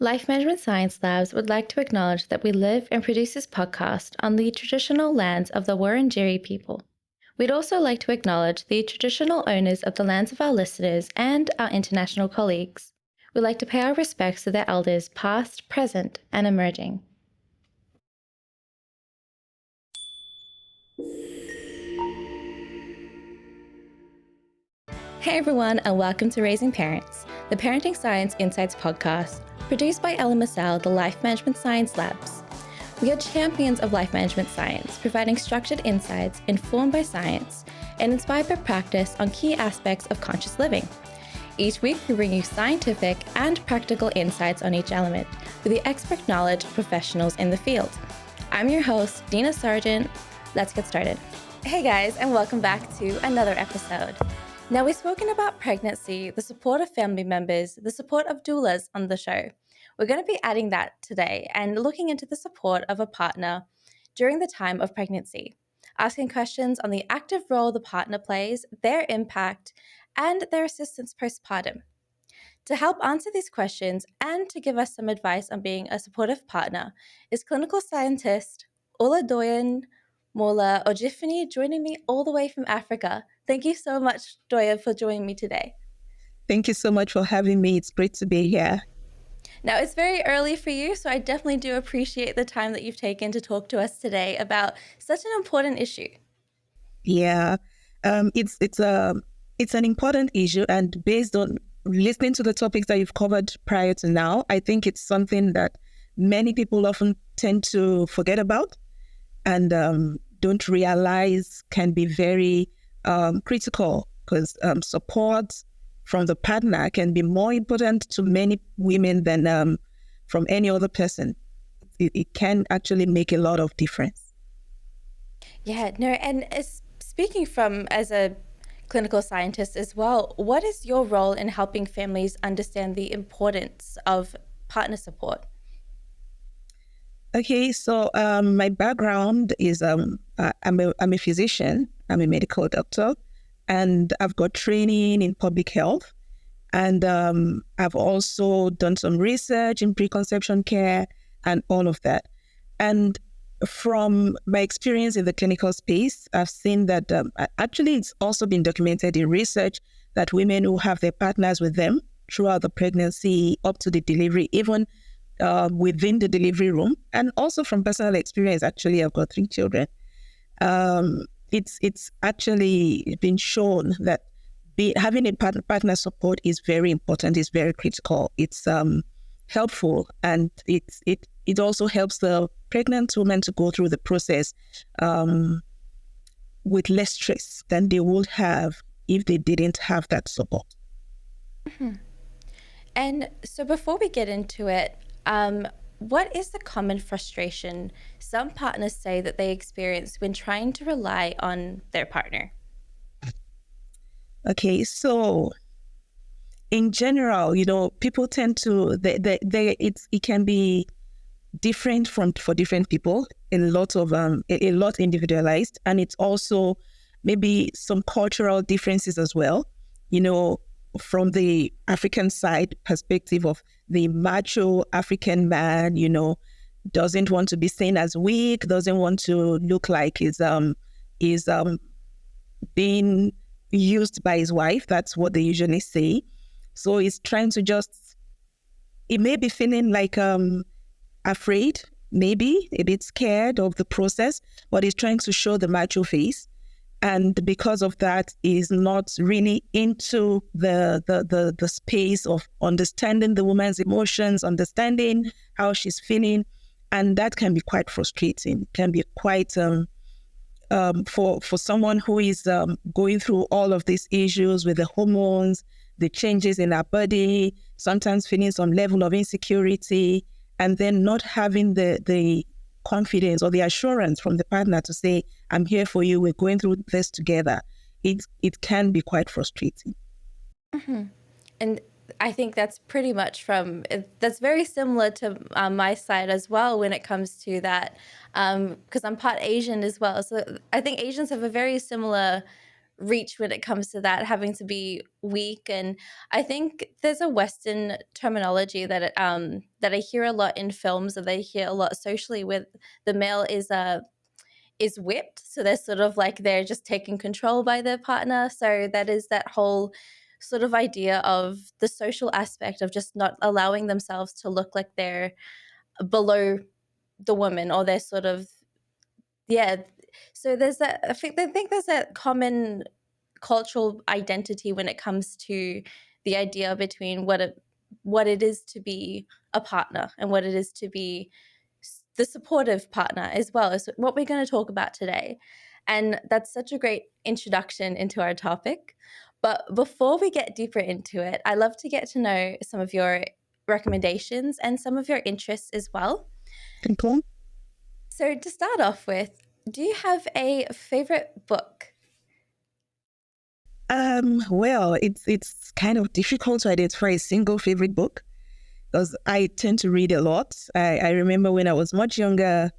Life Management Science Labs would like to acknowledge that we live and produce this podcast on the traditional lands of the Wurundjeri people. We'd also like to acknowledge the traditional owners of the lands of our listeners and our international colleagues. We'd like to pay our respects to their elders past, present, and emerging. Hey everyone, and welcome to Raising Parents, the Parenting Science Insights podcast, produced by Ella Massal, the Life Management Science Labs. We are champions of life management science, providing structured insights informed by science and inspired by practice on key aspects of conscious living. Each week, we bring you scientific and practical insights on each element with the expert knowledge of professionals in the field. I'm your host, Dina Sargent. Let's get started. Hey guys, and welcome back to another episode. Now, we've spoken about pregnancy, the support of family members, the support of doulas on the show. We're going to be adding that today and looking into the support of a partner during the time of pregnancy, asking questions on the active role the partner plays, their impact, and their assistance postpartum. To help answer these questions and to give us some advice on being a supportive partner is clinical scientist Oludoyinmola Ojifinni, joining me all the way from Africa. Thank you so much, Doya, for joining me today. Thank you so much for having me. It's great to be here. Now, it's very early for you, so I definitely do appreciate the time that you've taken to talk to us today about such an important issue. Yeah, it's an important issue, and based on listening to the topics that you've covered prior to now, I think it's something that many people often tend to forget about and don't realize can be very critical, because support from the partner can be more important to many women than from any other person. It can actually make a lot of difference. Yeah, no, and speaking from as a clinical scientist as well, what is your role in helping families understand the importance of partner support? Okay, so my background is I'm a physician. I'm a medical doctor, and I've got training in public health. And I've also done some research in preconception care and all of that. And from my experience in the clinical space, I've seen that actually it's also been documented in research that women who have their partners with them throughout the pregnancy up to the delivery, even within the delivery room, and also from personal experience, actually, I've got 3 children. It's actually been shown that having a partner support is very important, is very critical. It's helpful, and it also helps the pregnant woman to go through the process with less stress than they would have if they didn't have that support. Mm-hmm. And so before we get into it, what is the common frustration some partners say that they experience when trying to rely on their partner? Okay, so in general, people tend to it can be different for different people. A lot individualized, and it's also maybe some cultural differences as well. From the African side perspective of the macho African man, doesn't want to be seen as weak, doesn't want to look like he's being used by his wife. That's what they usually say. So he's trying to he may be feeling like afraid, maybe a bit scared of the process, but he's trying to show the macho face. And because of that, he's not really into the space of understanding the woman's emotions, understanding how she's feeling. And that can be quite frustrating, can be quite, for someone who is going through all of these issues with the hormones, the changes in our body, sometimes feeling some level of insecurity, and then not having the confidence or the assurance from the partner to say, I'm here for you, we're going through this together. It can be quite frustrating. Mm-hmm. And I think that's pretty much that's very similar to my side as well when it comes to that, because I'm part Asian as well. So I think Asians have a very similar reach when it comes to that, having to be weak. And I think there's a Western terminology that that I hear a lot in films, that I hear a lot socially, where the male is whipped. So they're sort of like they're just taken control by their partner. So that is that whole sort of idea of the social aspect of just not allowing themselves to look like they're below the woman, or they're sort of, yeah. So there's that, I think there's that common cultural identity when it comes to the idea between what it is to be a partner and what it is to be the supportive partner, as well as what we're going to talk about today. And that's such a great introduction into our topic. But before we get deeper into it, I love to get to know some of your recommendations and some of your interests as well. Okay. So to start off with, do you have a favorite book? Well, it's kind of difficult to identify a single favorite book because I tend to read a lot. I remember when I was much younger,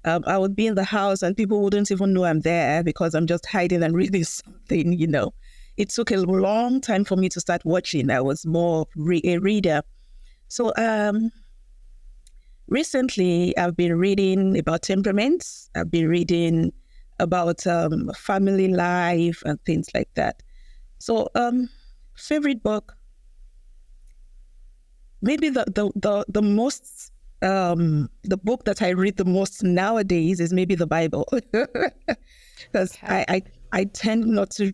I would be in the house and people wouldn't even know I'm there because I'm just hiding and reading something. It took a long time for me to start watching. I was more a reader. So recently, I've been reading about temperaments. I've been reading about family life and things like that. So, favorite book, maybe the most the book that I read the most nowadays is maybe the Bible, because Okay. I tend not to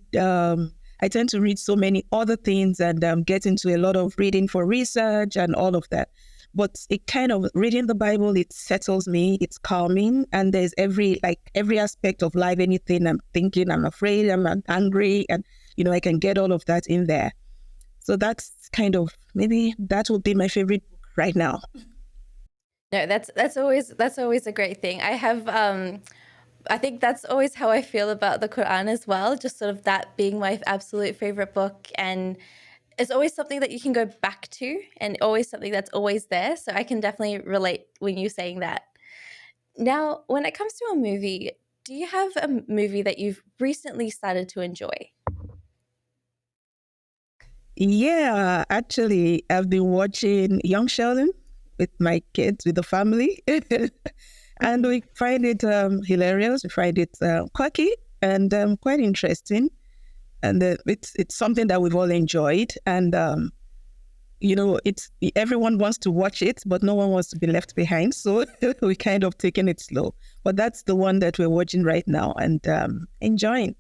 I tend to read so many other things and get into a lot of reading for research and all of that. But it kind of reading the Bible, it settles me, it's calming, and there's every aspect of life, anything I'm thinking, I'm afraid, I'm angry, and I can get all of that in there. So that's kind of, maybe that would be my favorite book right now. No, that's always a great thing. I think that's always how I feel about the Quran as well, just sort of that being my absolute favorite book. And it's always something that you can go back to, and always something that's always there. So I can definitely relate when you're saying that. Now, when it comes to a movie, do you have a movie that you've recently started to enjoy? Yeah, actually, I've been watching Young Sheldon with my kids, with the family, and we find it hilarious. We find it quirky and quite interesting, and it's something that we've all enjoyed. And it's everyone wants to watch it, but no one wants to be left behind. So we kind of taking it slow. But that's the one that we're watching right now and enjoying.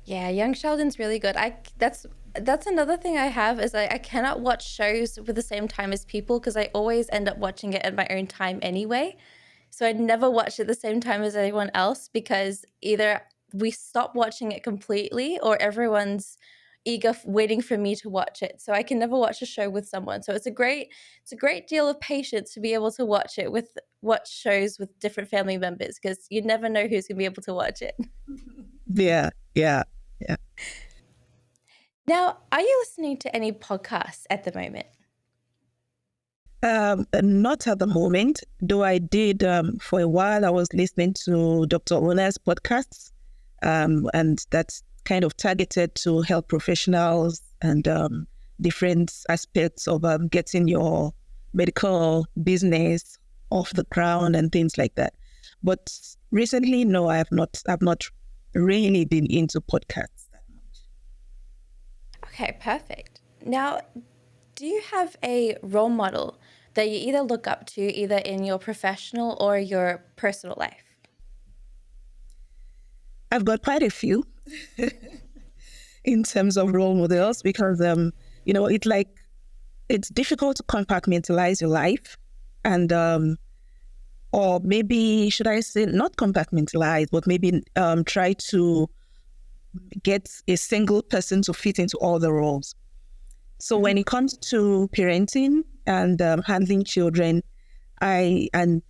Yeah, Young Sheldon's really good. That's another thing I have, is I cannot watch shows with the same time as people, because I always end up watching it at my own time anyway. So I'd never watch it the same time as anyone else, because either we stop watching it completely, or everyone's waiting for me to watch it. So I can never watch a show with someone. So it's a great deal of patience to be able to watch shows with different family members, because you never know who's going to be able to watch it. Yeah, yeah, yeah. Now, are you listening to any podcasts at the moment? Not at the moment, though I did for a while. I was listening to Dr. Ona's podcasts, and that's kind of targeted to health professionals and different aspects of getting your medical business off the ground and things like that. But recently, no, I have not. I've not really been into podcasts that much. Okay, perfect. Now, do you have a role model that you either look up to, either in your professional or your personal life? I've got quite a few in terms of role models because it's difficult to compartmentalize your life, and or maybe should I say not compartmentalize, but maybe try to get a single person to fit into all the roles. So when it comes to parenting and handling children, and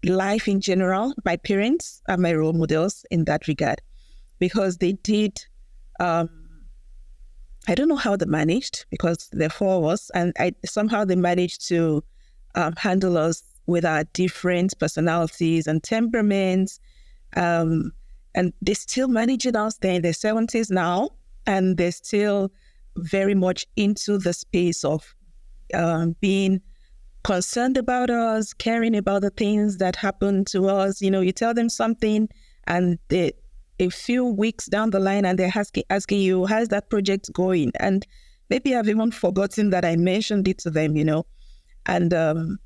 life in general, my parents are my role models in that regard, because they did. I don't know how they managed, because there are four of us, and somehow they managed to handle us with our different personalities and temperaments, um, and they're still managing us. They're in their 70s now, and they're still very much into the space of being concerned about us, caring about the things that happen to us. You tell them something, and a few weeks down the line, and they're asking you, how's that project going? And maybe I've even forgotten that I mentioned it to them, And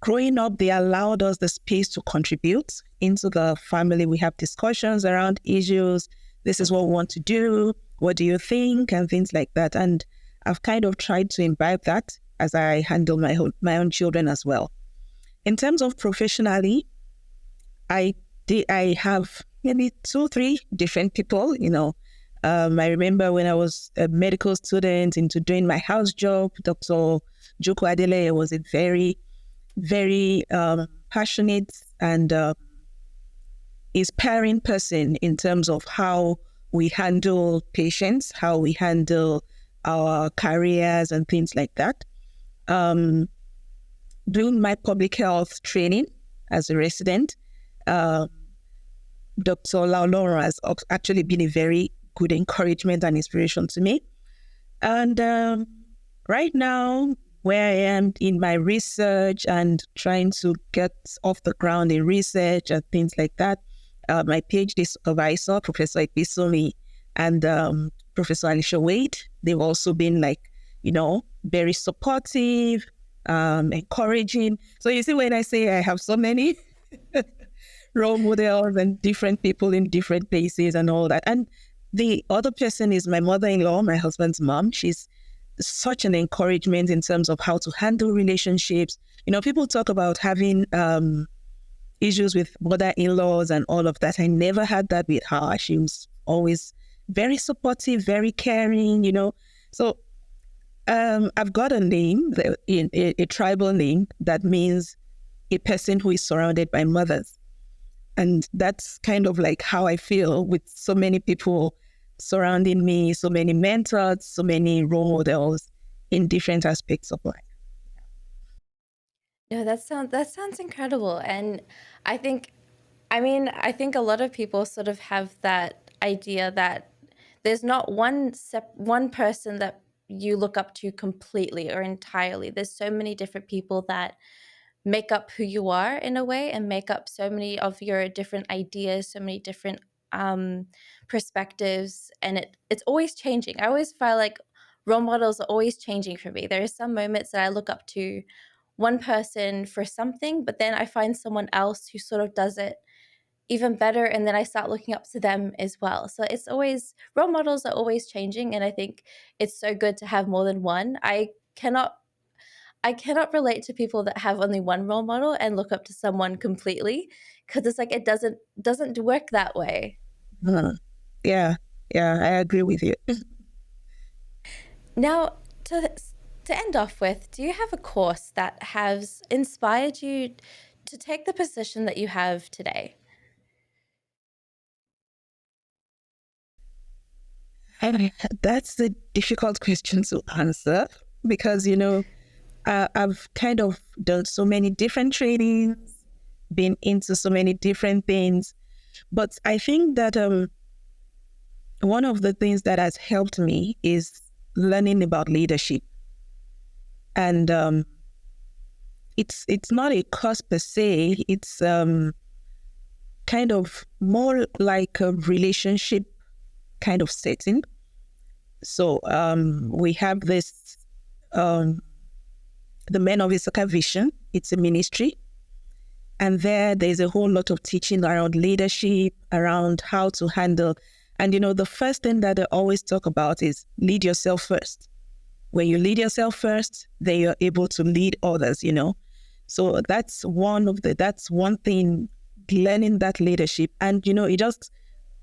growing up, they allowed us the space to contribute into the family. We have discussions around issues. This is what we want to do. What do you think? And things like that. And I've kind of tried to imbibe that as I handle my own children as well. In terms of professionally, I have maybe 2-3 different people. I remember when I was a medical student into doing my house job, Dr. Joko Adele was a very, very passionate and inspiring person in terms of how we handle patients, how we handle our careers and things like that. Doing my public health training as a resident, Dr. Laura has actually been a very good encouragement and inspiration to me. And right now, where I am in my research and trying to get off the ground in research and things like that, my PhD supervisor, Professor Episoli, and Professor Alicia Wade, they've also been very supportive, encouraging. So you see, when I say I have so many role models and different people in different places and all that. And the other person is my mother-in-law, my husband's mom. She's such an encouragement in terms of how to handle relationships. People talk about having issues with mother-in-laws and all of that. I never had that with her. She was always very supportive, very caring, So I've got a name, a tribal name that means a person who is surrounded by mothers. And that's kind of like how I feel with so many people surrounding me, so many mentors, so many role models in different aspects of life. No, that sounds incredible. And I think a lot of people sort of have that idea that there's not one person that you look up to completely or entirely. There's so many different people that make up who you are in a way, and make up so many of your different ideas, so many different perspectives, and it's always changing. I always feel like role models are always changing for me. There are some moments that I look up to one person for something, but then I find someone else who sort of does it even better, and then I start looking up to them as well. So it's always, role models are always changing, and I think it's so good to have more than one. I cannot relate to people that have only one role model and look up to someone completely, because it's like it doesn't work that way. Yeah, I agree with you. Now, to end off with, do you have a course that has inspired you to take the position that you have today? That's a difficult question to answer because, I've kind of done so many different trainings, been into so many different things. But I think that one of the things that has helped me is learning about leadership. And it's not a course per se. It's kind of more like a relationship kind of setting. So we have this, the Men of Issachar Vision. It's a ministry. And there's a whole lot of teaching around leadership, around how to handle. And, the first thing that they always talk about is lead yourself first. When you lead yourself first, then you're able to lead others, So that's one thing, learning that leadership. And, it just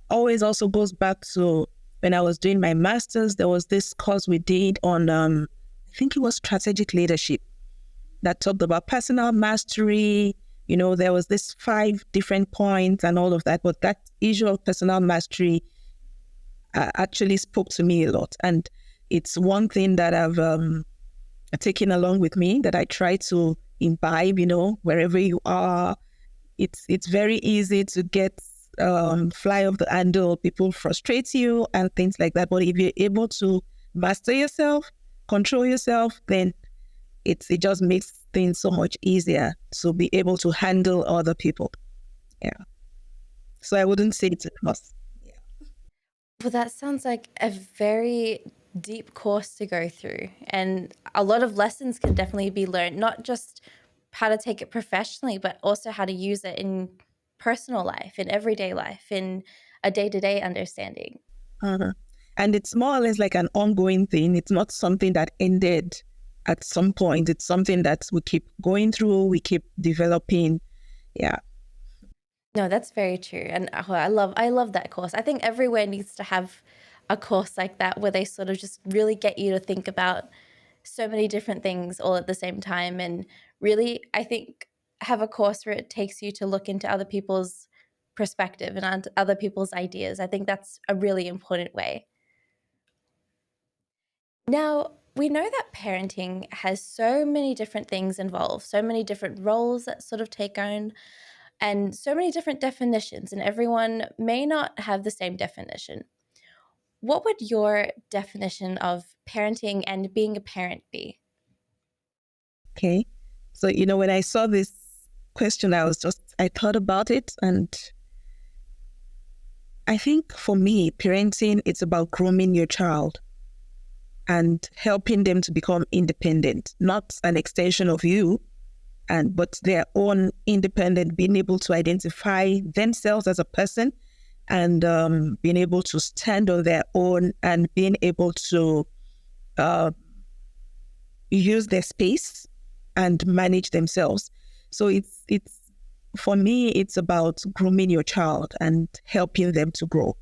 always also goes back to when I was doing my master's, there was this course we did on, I think it was strategic leadership, that talked about personal mastery. There was this 5 different points and all of that. But that issue of personal mastery actually spoke to me a lot. And it's one thing that I've taken along with me, that I try to imbibe, wherever you are. It's very easy to get fly off the handle, people frustrate you and things like that. But if you're able to master yourself, control yourself, then it just makes things so much easier to be able to handle other people. Yeah. So I wouldn't say it's a must. Well, that sounds like a very deep course to go through. And a lot of lessons can definitely be learned, not just how to take it professionally, but also how to use it in personal life, in everyday life, in a day-to-day understanding. Uh-huh. And it's more or less like an ongoing thing. It's not something that ended at some point. It's something that we keep going through, we keep developing. Yeah. No, that's very true. And I love that course. I think everywhere needs to have a course like that where they sort of just really get you to think about so many different things all at the same time, and really, I think, have a course where it takes you to look into other people's perspective and other people's ideas. I think that's a really important way. Now, we know that parenting has so many different things involved, so many different roles that sort of take on, and so many different definitions, and everyone may not have the same definition. What would your definition of parenting and being a parent be? Okay. So, when I saw this question, I thought about it. And I think for me, parenting, it's about grooming your child and helping them to become independent, not an extension of you, but their own independent, being able to identify themselves as a person and being able to stand on their own and being able to uh, use their space and manage themselves. So it's for me, it's about grooming your child and helping them to grow.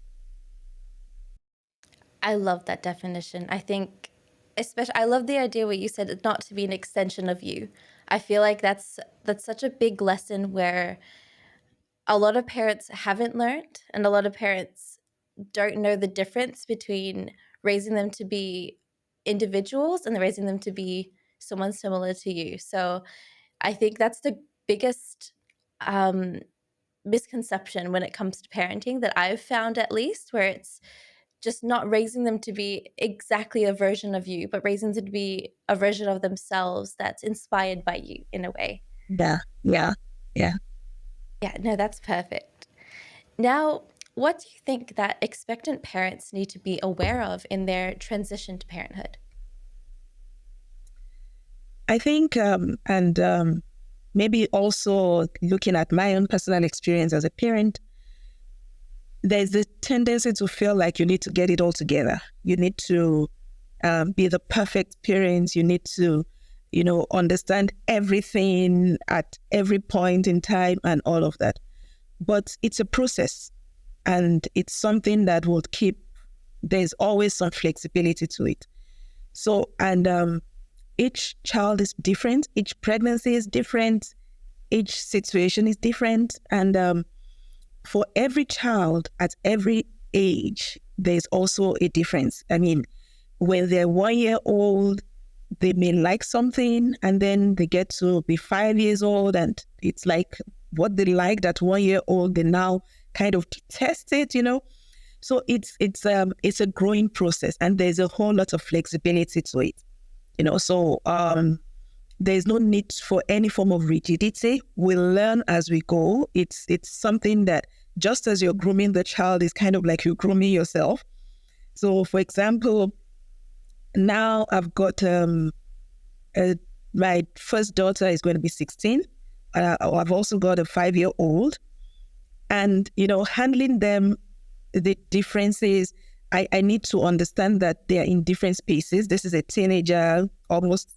I love that definition. I think, especially, I love the idea where you said it not to be an extension of you. I feel like that's such a big lesson where a lot of parents haven't learned, and a lot of parents don't know the difference between raising them to be individuals and raising them to be someone similar to you. So I think that's the biggest um, misconception when it comes to parenting that I've found, at least, where it's just not raising them to be exactly a version of you, but raising them to be a version of themselves that's inspired by you in a way. Yeah, yeah, yeah. Yeah, no, that's perfect. Now, what do you think that expectant parents need to be aware of in their transition to parenthood? I think, and maybe also looking at my own personal experience as a parent, there's this tendency to feel like you need to get it all together. You need to be the perfect parent. You need to, understand everything at every point in time and all of that. But it's a process, and it's something that will there's always some flexibility to it. So, and each child is different. Each pregnancy is different. Each situation is different. And for every child at every age, there's also a difference. I mean, when they're 1 year old, they may like something, and then they get to be 5 years old, and it's like what they liked at 1 year old, they now kind of detest it, So it's a growing process, and there's a whole lot of flexibility to it, So there's no need for any form of rigidity. We learn as we go. It's something that, just as you're grooming the child, is kind of like you're grooming yourself. So, for example, now I've got my first daughter is going to be 16. I've also got a 5-year-old, and handling them, the differences. I need to understand that they are in different spaces. This is a teenager, almost,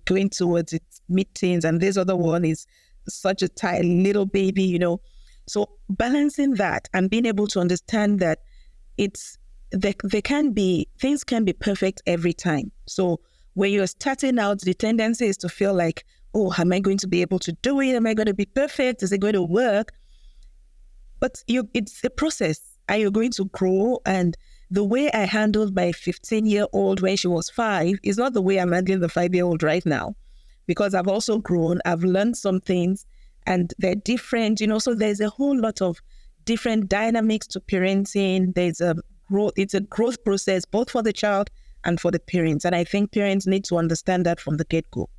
going towards its mid-teens, and this other one is such a tiny little baby, So balancing that and being able to understand that things can be perfect every time. So when you're starting out, the tendency is to feel like, oh, am I going to be able to do it? Am I going to be perfect? Is it going to work? But it's a process, and you're going to grow. And the way I handled my 15-year-old when she was 5 is not the way I'm handling the 5-year-old right now, because I've also grown. I've learned some things, and they're different, So there's a whole lot of different dynamics to parenting. There's a growth. It's a growth process both for the child and for the parents. And I think parents need to understand that from the get-go.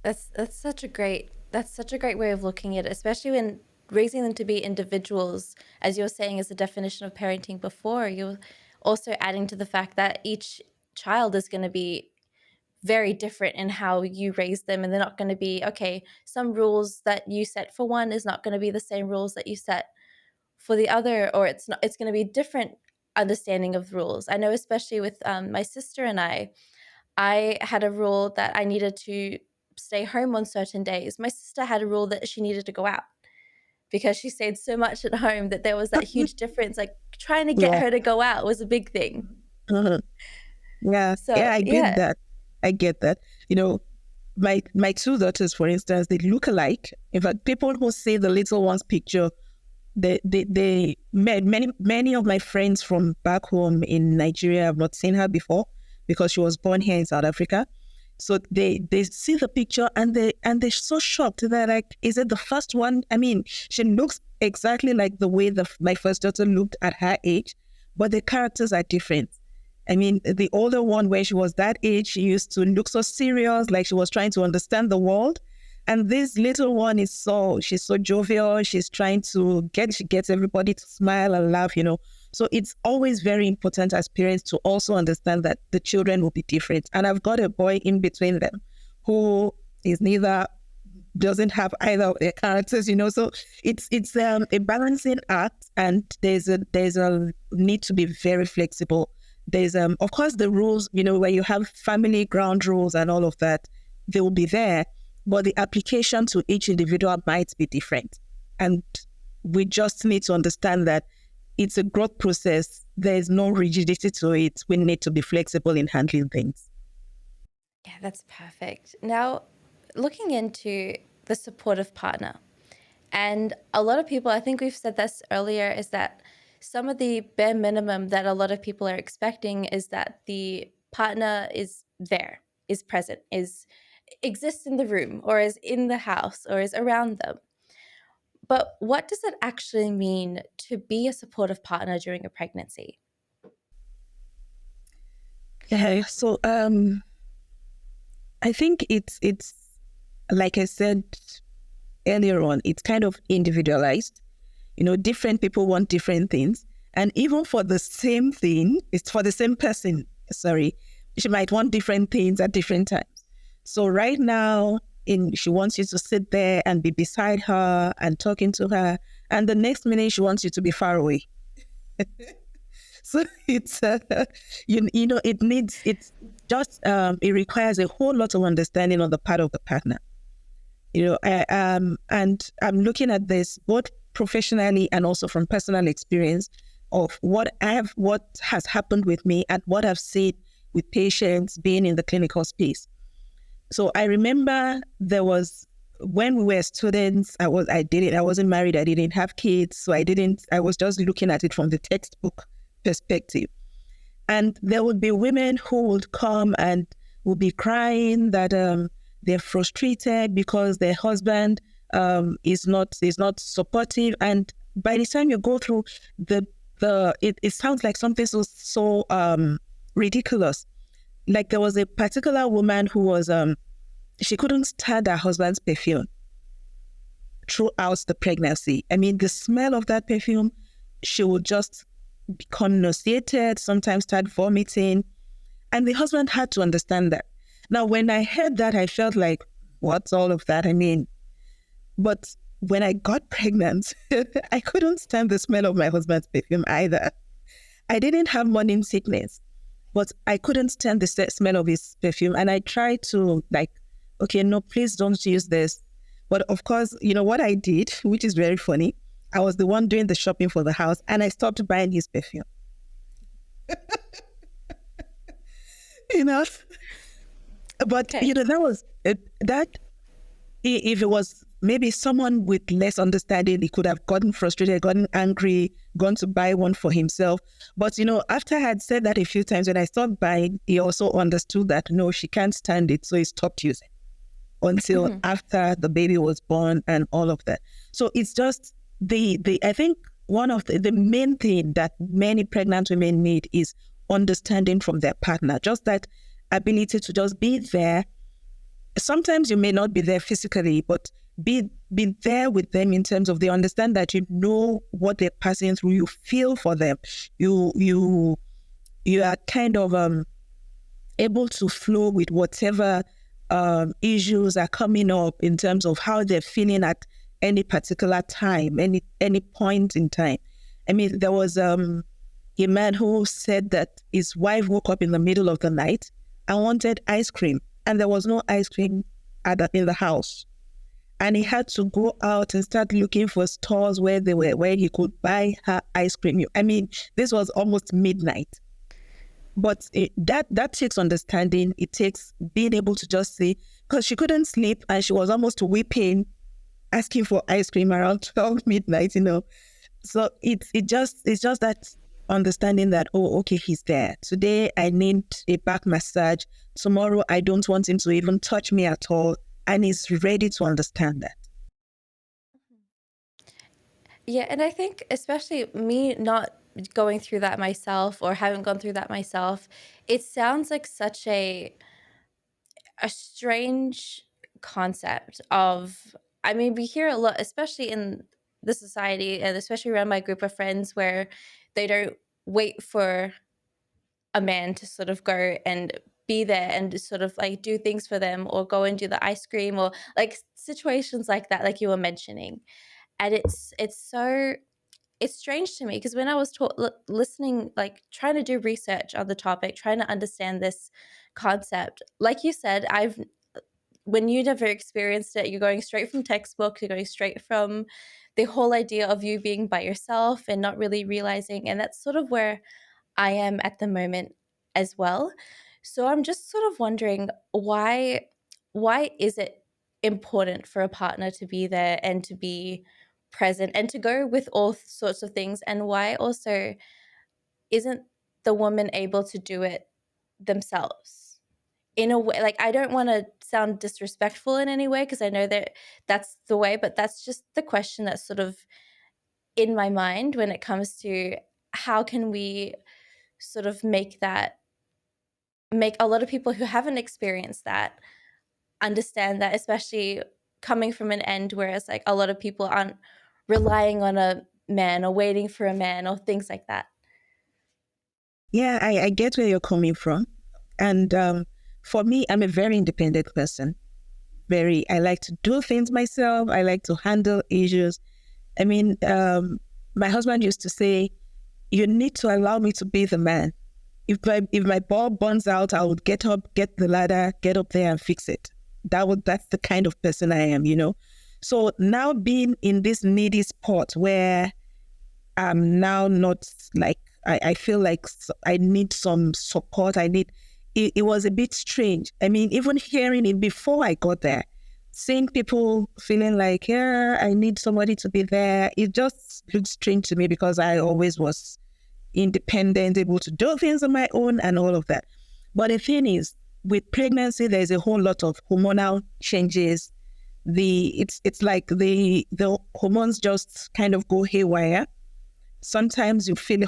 That's such a great way of looking at it, especially when raising them to be individuals, as you were saying, as a definition of parenting before. You're also adding to the fact that each child is going to be very different in how you raise them, and they're not going to be, okay, some rules that you set for one is not going to be the same rules that you set for the other, or it's going to be different understanding of rules. I know, especially with my sister and I had a rule that I needed to stay home on certain days. My sister had a rule that she needed to go out because she stayed so much at home that there was that huge difference. Like trying to get Yeah. her to go out was a big thing. Mhm. Yeah. So Yeah, I get yeah, that. I get that. My two daughters, for instance, they look alike. In fact, people who see the little one's picture, they many of my friends from back home in Nigeria have not seen her before because she was born here in South Africa. So they see the picture and they're so shocked. They're like, "Is it the first one?" I mean, she looks exactly like the way my first daughter looked at her age, but the characters are different. I mean, the older one, when she was that age, she used to look so serious, like she was trying to understand the world. And this little one she's so jovial. She's trying to she gets everybody to smile and laugh. So it's always very important as parents to also understand that the children will be different. And I've got a boy in between them who is doesn't have either of their characters. So it's a balancing act, and there's a need to be very flexible. There's of course the rules, where you have family ground rules and all of that, they will be there, but the application to each individual might be different. And we just need to understand that it's a growth process. There's no rigidity to it. We need to be flexible in handling things. yeah, that's perfect. Now, looking into the supportive partner, and a lot of people, I think we've said this earlier, is that some of the bare minimum that a lot of people are expecting is that the partner is there, is present, exists in the room, or is in the house, or is around them. But what does it actually mean to be a supportive partner during a pregnancy? Yeah. So I think it's like I said earlier on, it's kind of individualized. Different people want different things. And even for the same thing, it's for the same person, sorry, she might want different things at different times. So right now, she wants you to sit there and be beside her and talking to her. And the next minute, she wants you to be far away. So it's, it requires a whole lot of understanding on the part of the partner. And I'm looking at this both professionally and also from personal experience of what has happened with me and what I've seen with patients being in the clinical space. So I remember when we were students, I wasn't married, I didn't have kids, so I was just looking at it from the textbook perspective. And there would be women who would come and would be crying that they're frustrated because their husband is not supportive. And by the time you go through it sounds like something so ridiculous. Like there was a particular woman who was she couldn't stand her husband's perfume throughout the pregnancy. I mean, the smell of that perfume, she would just become nauseated, sometimes start vomiting. And the husband had to understand that. Now, when I heard that, I felt like, what's all of that? I mean, but when I got pregnant, I couldn't stand the smell of my husband's perfume either. I didn't have morning sickness, but I couldn't stand the smell of his perfume. And I tried to okay, no, please don't use this. But of course, what I did, which is very funny, I was the one doing the shopping for the house and I stopped buying his perfume. But, Okay. that was that. If it was maybe someone with less understanding, he could have gotten frustrated, gotten angry, gone to buy one for himself. But, after I had said that a few times, when I stopped buying, he also understood that, no, she can't stand it. So he stopped using until after the baby was born and all of that. So it's just the I think one of the main thing that many pregnant women need is understanding from their partner, just that ability to just be there. Sometimes you may not be there physically, but be there with them in terms of they understand that you know what they're passing through, you feel for them, you are kind of able to flow with whatever issues are coming up in terms of how they're feeling at any particular time, any point in time. I mean, there was a man who said that his wife woke up in the middle of the night and wanted ice cream, and there was no ice cream in the house. And he had to go out and start looking for stores where he could buy her ice cream. I mean, this was almost midnight. But that takes understanding. It takes being able to just say, because she couldn't sleep and she was almost weeping, asking for ice cream around 12 midnight, So it's just that understanding that, oh, okay, he's there. Today I need a back massage. Tomorrow I don't want him to even touch me at all. And he's ready to understand that. Yeah, and I think especially me not going through that myself or haven't gone through that myself, it sounds like such a strange concept of, I mean, we hear a lot, especially in the society and especially around my group of friends, where they don't wait for a man to sort of go and be there and sort of like do things for them or go and do the ice cream or like situations like that, like you were mentioning. And it's strange to me because when I was listening, like trying to do research on the topic, trying to understand this concept, like you said, when you never experienced it, you're going straight from textbook, you're going straight from the whole idea of you being by yourself and not really realizing. And that's sort of where I am at the moment as well. So I'm just sort of wondering why is it important for a partner to be there and to be present and to go with all sorts of things, and why also isn't the woman able to do it themselves in a way? Like, I don't want to sound disrespectful in any way because I know that that's the way, but that's just the question that's sort of in my mind when it comes to how can we sort of make a lot of people who haven't experienced that understand that, especially coming from an end where it's like a lot of people aren't relying on a man or waiting for a man or things like that. Yeah, I get where you're coming from. And for me, I'm a very independent person. I like to do things myself. I like to handle issues. I mean, my husband used to say, you need to allow me to be the man. If my bulb burns out, I would get up, get the ladder, get up there and fix it. That's the kind of person I am, So now being in this needy spot where I'm now not like, I feel like I need some support. It was a bit strange. I mean, even hearing it before I got there, seeing people feeling like, yeah, I need somebody to be there. It just looked strange to me because I always was independent, able to do things on my own and all of that. But the thing is, with pregnancy, there's a whole lot of hormonal changes. It's like the hormones just kind of go haywire. Sometimes you feel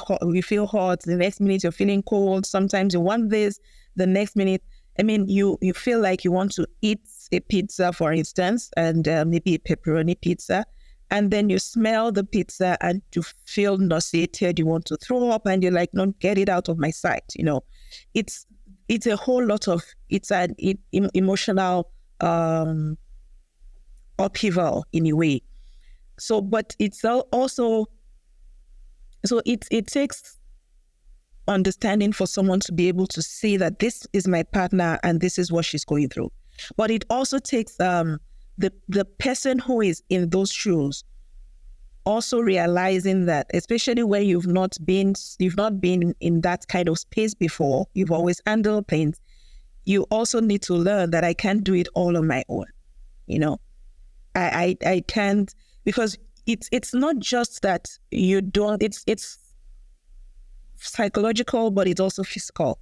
hot, the next minute you're feeling cold. Sometimes you want this, the next minute. I mean, you feel like you want to eat a pizza, for instance, and maybe a pepperoni pizza. And then you smell the pizza and you feel nauseated, you want to throw up, and you're like, no, get it out of my sight. It's a whole lot of, it's an emotional upheaval in a way. So, but it's also, so it takes understanding for someone to be able to see that this is my partner and this is what she's going through. But it also takes the person who is in those shoes also realizing that, especially when you've not been in that kind of space before, you've always handled things, you also need to learn that I can't do it all on my own. I can't, because it's not just that you don't, it's psychological, but it's also physical.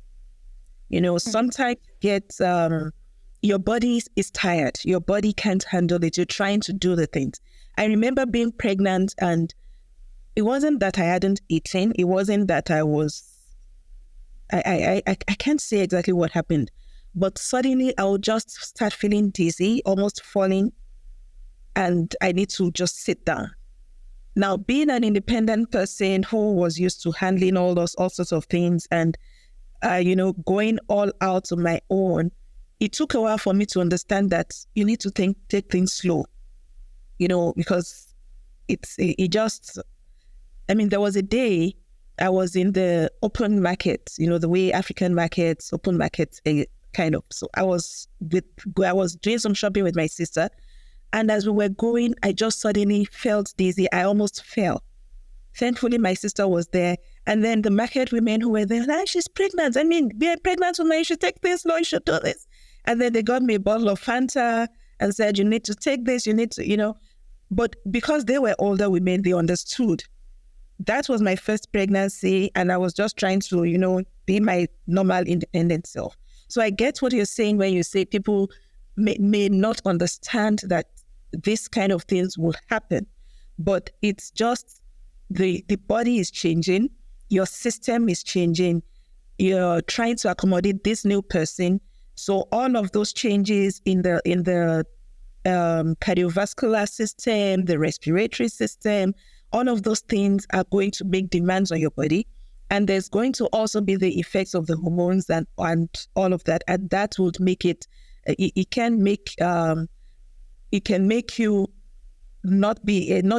Sometimes you get your body is tired. Your body can't handle it. You're trying to do the things. I remember being pregnant, and it wasn't that I hadn't eaten. It wasn't that I can't say exactly what happened, but suddenly I would just start feeling dizzy, almost falling, and I need to just sit down. Now, being an independent person who was used to handling all sorts of things and, going all out on my own, it took a while for me to understand that you need to take things slow, because there was a day I was in the open market, the way African markets, open markets, kind of. So I was doing some shopping with my sister. And as we were going, I just suddenly felt dizzy. I almost fell. Thankfully, my sister was there. And then the market women who were there, she's pregnant. Be a pregnant woman, you should take this, no, you should do this. And then they got me a bottle of Fanta and said, you need to take this, you need to, But because they were older women, they understood. That was my first pregnancy, and I was just trying to, be my normal independent self. So I get what you're saying when you say people may not understand that this kind of things will happen, but it's just the body is changing, your system is changing, you're trying to accommodate this new person. So all of those changes in the cardiovascular system, the respiratory system, all of those things are going to make demands on your body. And there's going to also be the effects of the hormones and all of that. And that would make it can make you not be in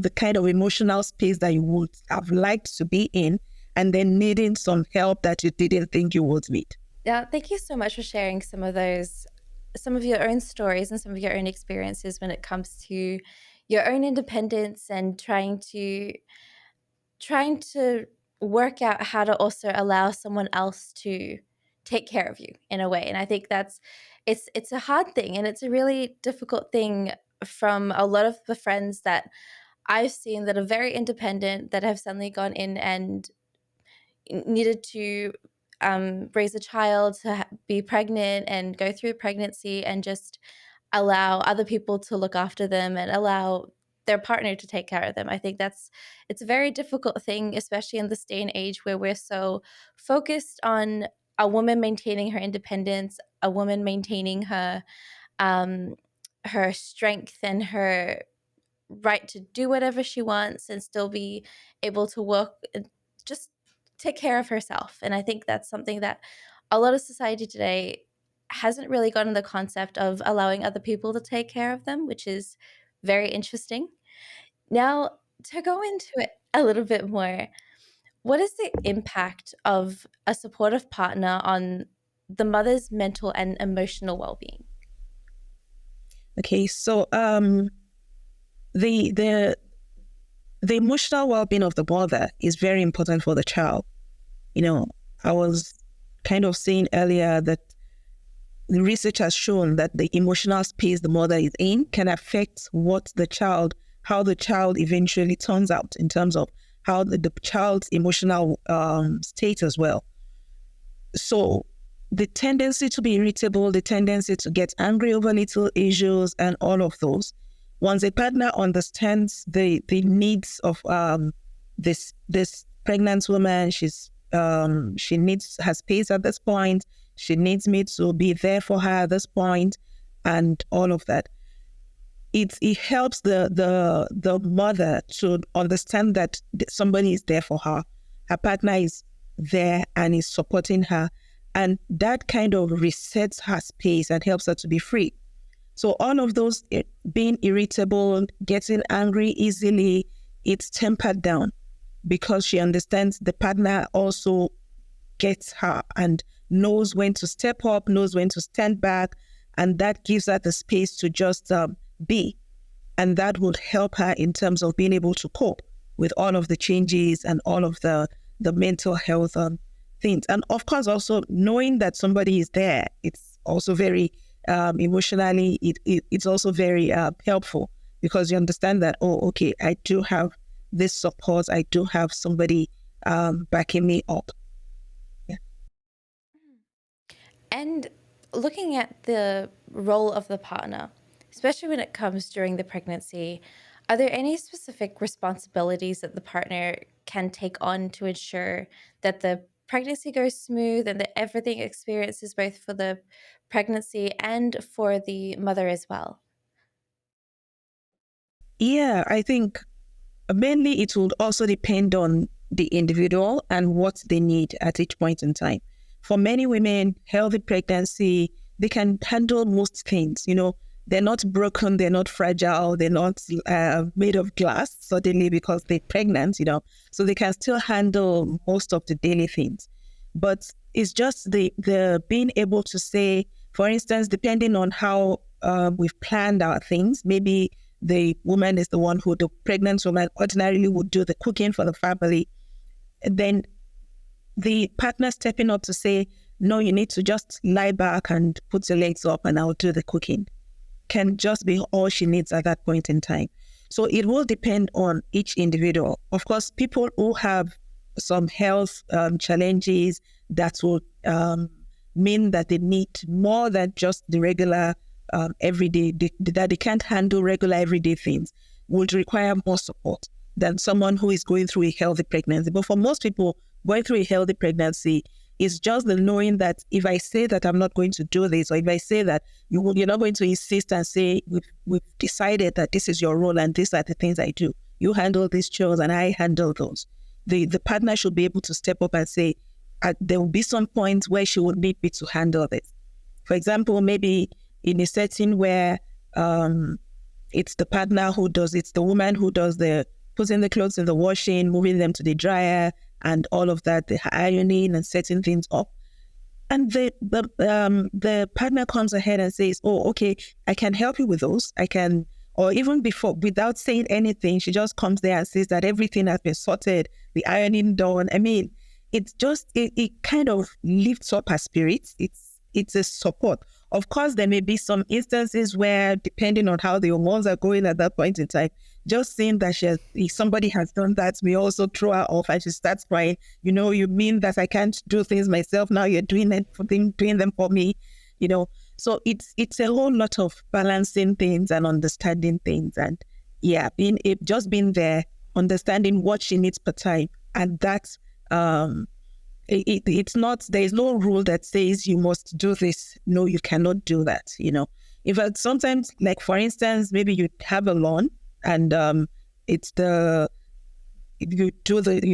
the kind of emotional space that you would have liked to be in, and then needing some help that you didn't think you would need. Yeah, thank you so much for sharing some of your own stories and some of your own experiences when it comes to your own independence and trying to work out how to also allow someone else to take care of you in a way. And I think it's a hard thing, and it's a really difficult thing from a lot of the friends that I've seen that are very independent, that have suddenly gone in and needed to raise a child, to be pregnant and go through pregnancy and just allow other people to look after them and allow their partner to take care of them. I think it's a very difficult thing, especially in this day and age where we're so focused on a woman maintaining her independence, a woman maintaining her strength and her right to do whatever she wants and still be able to work and just take care of herself. And I think that's something that a lot of society today hasn't really gotten the concept of allowing other people to take care of them, which is very interesting. Now, to go into it a little bit more, what is the impact of a supportive partner on the mother's mental and emotional well-being? Okay, so the emotional well-being of the mother is very important for the child. I was kind of saying earlier that the research has shown that the emotional space the mother is in can affect how the child eventually turns out in terms of how the child's emotional state as well. So the tendency to be irritable, the tendency to get angry over little issues and all of those, once a partner understands the needs of this pregnant woman, she needs her space at this point. She needs me to be there for her at this point, and all of that. It helps the mother to understand that somebody is there for her. Her partner is there and is supporting her, and that kind of resets her space and helps her to be free. So all of those, being irritable, getting angry easily, it's tempered down because she understands the partner also gets her and knows when to step up, knows when to stand back, and that gives her the space to just be. And that would help her in terms of being able to cope with all of the changes and all of the mental health things. And of course, also knowing that somebody is there, it's also very emotionally, it's also very helpful because you understand that, oh, okay, I do have this support. I do have somebody backing me up. Yeah. And looking at the role of the partner, especially when it comes during the pregnancy, are there any specific responsibilities that the partner can take on to ensure that the pregnancy goes smooth and that everything experiences both for the pregnancy and for the mother as well? Yeah, I think mainly it will also depend on the individual and what they need at each point in time. For many women, healthy pregnancy, they can handle most things. They're not broken, they're not fragile, they're not made of glass suddenly because they're pregnant, so they can still handle most of the daily things. But it's just the being able to say, for instance, depending on how we've planned our things, maybe the woman is the pregnant woman ordinarily would do the cooking for the family. And then the partner stepping up to say, no, you need to just lie back and put your legs up and I'll do the cooking, can just be all she needs at that point in time. So it will depend on each individual. Of course, people who have some health challenges that will mean that they need more than just the regular everyday, that they can't handle regular everyday things, would require more support than someone who is going through a healthy pregnancy. But for most people, going through a healthy pregnancy is just the knowing that if I say that I'm not going to do this, or if I say that you're not going to insist and say, we've decided that this is your role and these are the things I do. You handle these chores and I handle those. The partner should be able to step up and say, there will be some points where she would need me to handle this. For example, maybe in a setting where it's the partner who does, it's the woman who does putting the clothes in the washing, moving them to the dryer, and all of that, the ironing and setting things up. And the partner comes ahead and says, oh, okay, I can help you with those. I can, or even before, without saying anything, she just comes there and says that everything has been sorted, the ironing done. I mean, it's just, it kind of lifts up her spirits. It's a support. Of course, there may be some instances where, depending on how the hormones are going at that point in time, just seeing that somebody has done that may also throw her off and she starts crying. You mean that I can't do things myself? Now you're doing them for me, So it's a whole lot of balancing things and understanding things. And yeah, just being there, understanding what she needs per time. And that's, it's not, there is no rule that says you must do this. No, you cannot do that. In fact, sometimes, like for instance, maybe you have a lawn and you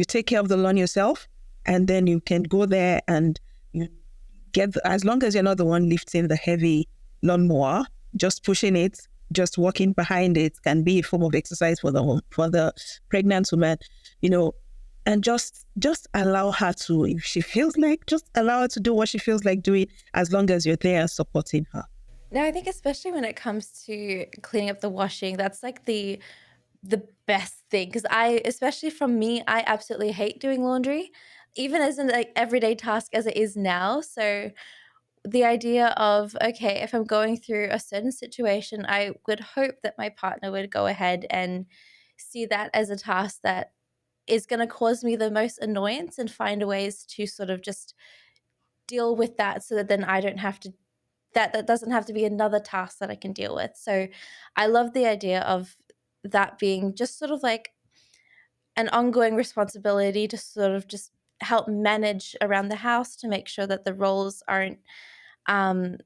take care of the lawn yourself, and then you can go there and you as long as you're not the one lifting the heavy lawnmower, just pushing it, just walking behind it can be a form of exercise for the pregnant woman, and just allow her to, if she feels like, just allow her to do what she feels like doing, as long as you're there supporting her. No, I think especially when it comes to cleaning up the washing, that's like the best thing, because especially from me, I absolutely hate doing laundry, even as an like everyday task as it is now. So the idea of, okay, if I'm going through a certain situation, I would hope that my partner would go ahead and see that as a task that is going to cause me the most annoyance and find ways to sort of just deal with that, so that then I don't have to, that doesn't have to be another task that I can deal with. So I love the idea of that being just sort of like an ongoing responsibility to sort of just help manage around the house, to make sure that the roles um,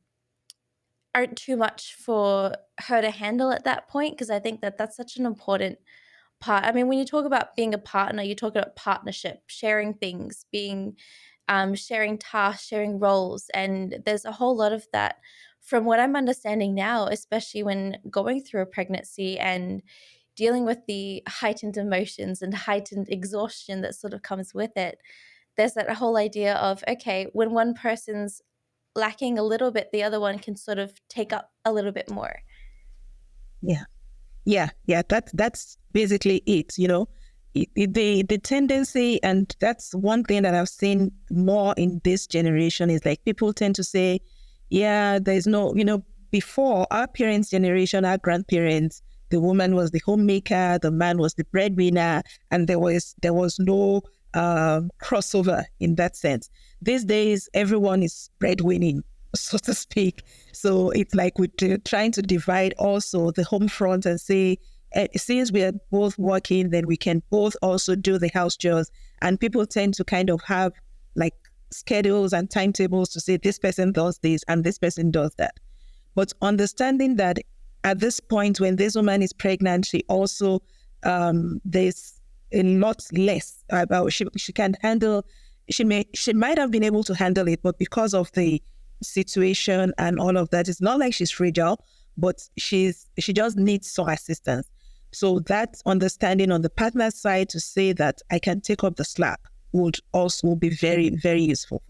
aren't too much for her to handle at that point, because I think that that's such an important part. I mean, when you talk about being a partner, you talk about partnership, sharing things, being sharing tasks, sharing roles, and there's a whole lot of that from what I'm understanding now, especially when going through a pregnancy and dealing with the heightened emotions and heightened exhaustion that sort of comes with it. There's that whole idea of, okay, when one person's lacking a little bit, the other one can sort of take up a little bit more. Yeah. That's basically it. The tendency, and that's one thing that I've seen more in this generation, is like people tend to say, yeah, there's no, before our parents' generation, our grandparents, the woman was the homemaker, the man was the breadwinner, and there was no crossover in that sense. These days, everyone is breadwinning. so to speak. So it's like we're trying to divide also the home front and say, since we are both working, then we can both also do the house chores. And people tend to kind of have like schedules and timetables to say this person does this and this person does that. But understanding that at this point when this woman is pregnant, she also, there's a lot less about, she can handle, she might have been able to handle it, but because of the situation and all of that, it's not like she's fragile, but she just needs some assistance. So that understanding on the partner side to say that I can take up the slack would also be very, very useful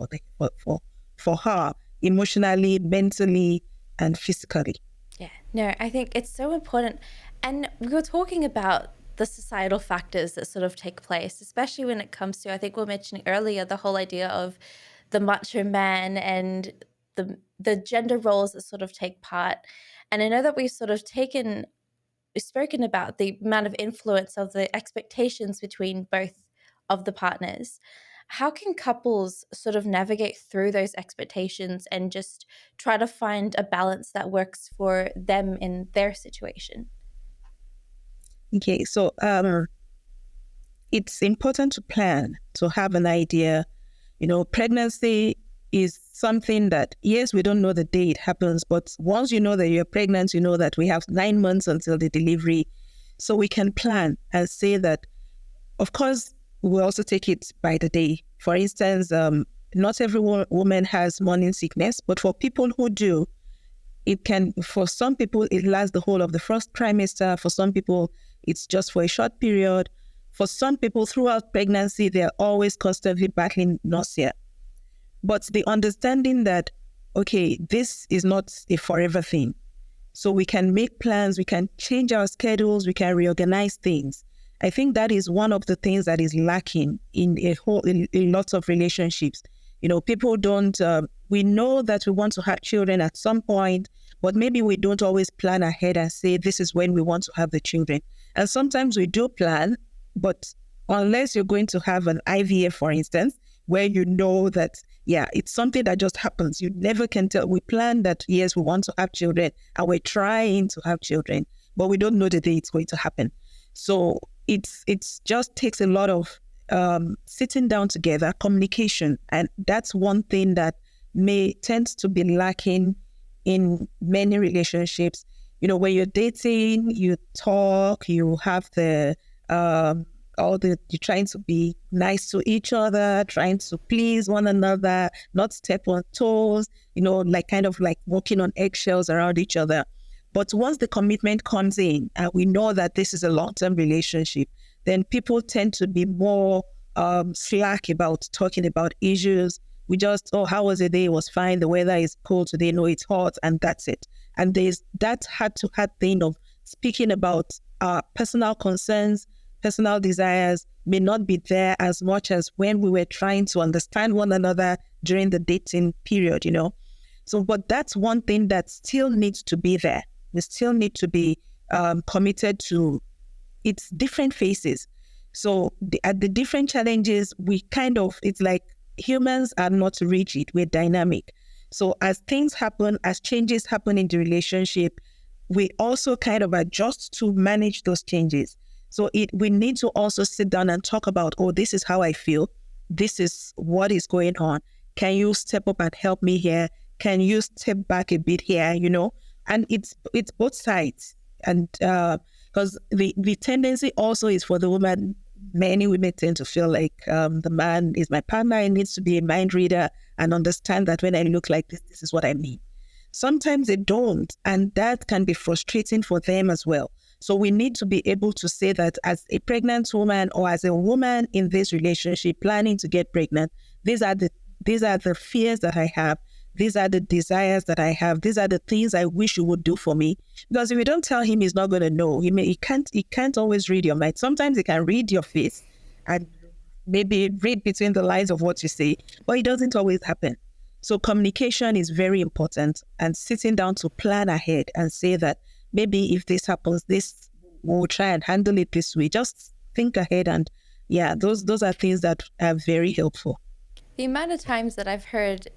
for her emotionally, mentally, and physically. Yeah, no, I think it's so important. And we were talking about the societal factors that sort of take place, especially when it comes to, I think we were mentioning earlier, the whole idea of the macho man and the gender roles that sort of take part. And I know that we've sort of spoken about the amount of influence of the expectations between both of the partners. How can couples sort of navigate through those expectations and just try to find a balance that works for them in their situation? Okay, so it's important to plan, to have an idea. Pregnancy is something that, yes, we don't know the day it happens, but once you know that you're pregnant, you know that we have 9 months until the delivery. So we can plan and say that, of course, we also take it by the day. For instance, not every woman has morning sickness, but for people who do, it can, for some people, it lasts the whole of the first trimester. For some people, it's just for a short period. For some people, throughout pregnancy, they're always constantly battling nausea. But the understanding that, okay, this is not a forever thing. So we can make plans, we can change our schedules, we can reorganize things. I think that is one of the things that is lacking in lots of relationships. People don't, we know that we want to have children at some point, but maybe we don't always plan ahead and say, this is when we want to have the children. And sometimes we do plan, but unless you're going to have an IVF, for instance, where you know that, yeah, it's something that just happens. You never can tell. We plan that, yes, we want to have children and we're trying to have children, but we don't know the day it's going to happen. So it's just takes a lot of sitting down together, communication. And that's one thing that tends to be lacking in many relationships. When you're dating, you talk, you have you're trying to be nice to each other, trying to please one another, not step on toes, like kind of like walking on eggshells around each other. But once the commitment comes in and we know that this is a long-term relationship, then people tend to be more slack about talking about issues. We just, how was the day? It was fine. The weather is cold today. No, it's hot, and that's it. And there's that heart-to-heart thing of speaking about our personal concerns, personal desires may not be there as much as when we were trying to understand one another during the dating period, So, but that's one thing that still needs to be there. We still need to be committed to its different phases. So at the different challenges, it's like humans are not rigid, we're dynamic. So as things happen, as changes happen in the relationship, we also kind of adjust to manage those changes. So we need to also sit down and talk about, this is how I feel. This is what is going on. Can you step up and help me here? Can you step back a bit here, And it's both sides. And because the tendency also is for the woman, many women tend to feel like the man is my partner. He needs to be a mind reader and understand that when I look like this is what I mean. Sometimes they don't, and that can be frustrating for them as well. So we need to be able to say that as a pregnant woman or as a woman in this relationship planning to get pregnant, these are the fears that I have. These are the desires that I have. These are the things I wish you would do for me. Because if you don't tell him, he's not going to know. He can't always read your mind. Sometimes he can read your face and maybe read between the lines of what you say, but it doesn't always happen. So communication is very important, and sitting down to plan ahead and say that maybe if this happens, we'll try and handle it this way. Just think ahead, and those are things that are very helpful. The amount of times that I've heard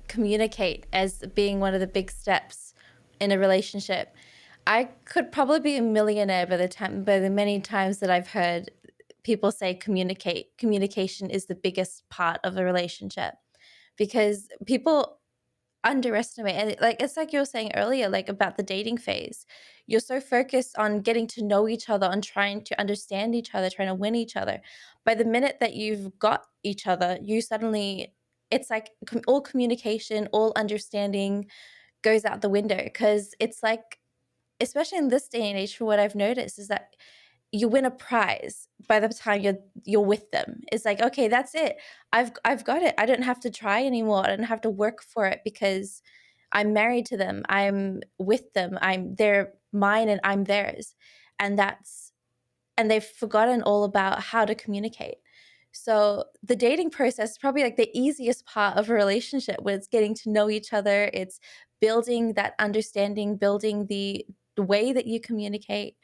communicate as being one of the big steps in a relationship. I could probably be a millionaire by the many times that I've heard people say communicate. Communication is the biggest part of a relationship, because people underestimate, and like it's like you were saying earlier, like about the dating phase. You're so focused on getting to know each other, on trying to understand each other, trying to win each other. By the minute that you've got each other, you suddenly, it's like all communication, all understanding goes out the window, because it's like, especially in this day and age, for what I've noticed is that you win a prize by the time you're with them. It's like, okay, that's it. I've got it. I don't have to try anymore. I don't have to work for it, because I'm married to them. I'm with them. They're mine and I'm theirs. And they've forgotten all about how to communicate. So the dating process is probably like the easiest part of a relationship, where it's getting to know each other. It's building that understanding, building the way that you communicate.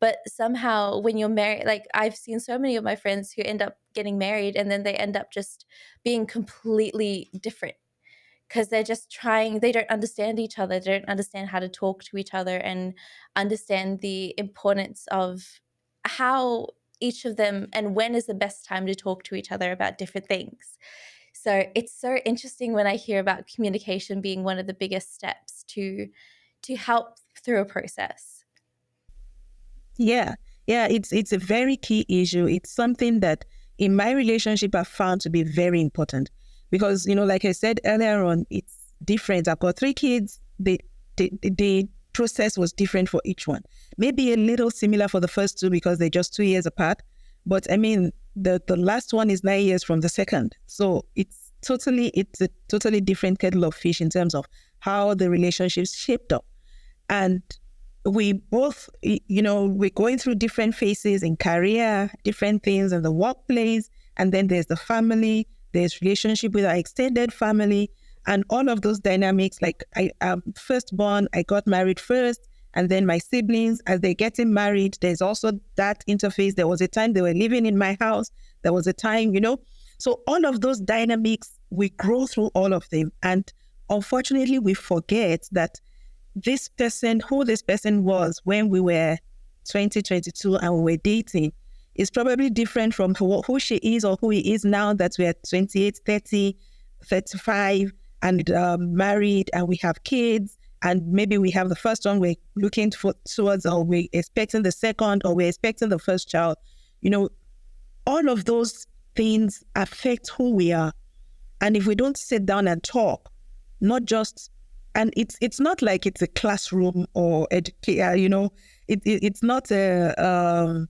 But somehow when you're married, like I've seen so many of my friends who end up getting married and then they end up just being completely different, because they're just trying, they don't understand each other, they don't understand how to talk to each other and understand the importance of how each of them, and when is the best time to talk to each other about different things. So it's so interesting when I hear about communication being one of the biggest steps to help through a process. Yeah, yeah, it's a very key issue. It's something that in my relationship I found to be very important because, like I said earlier on, it's different. I've got 3 kids. The process was different for each one. Maybe a little similar for the first 2 because they're just 2 years apart. But I mean, the last one is 9 years from the second. So it's a totally different kettle of fish in terms of how the relationships shaped up. And we both, we're going through different phases in career, different things in the workplace, and then there's the family, there's relationship with our extended family, and all of those dynamics. Like I'm firstborn, I got married first, and then my siblings, as they're getting married, there's also that interface. There was a time they were living in my house. There was a time, So all of those dynamics, we grow through all of them. And unfortunately, we forget that who this person was when we were 2022 and we were dating, is probably different from who she is or who he is now that we're 28, 30, 35 and married and we have kids. And maybe we have the first one we're looking towards, or we're expecting the second, or we're expecting the first child. All of those things affect who we are. And if we don't sit down and talk, not just, and it's not like it's a classroom or it's not a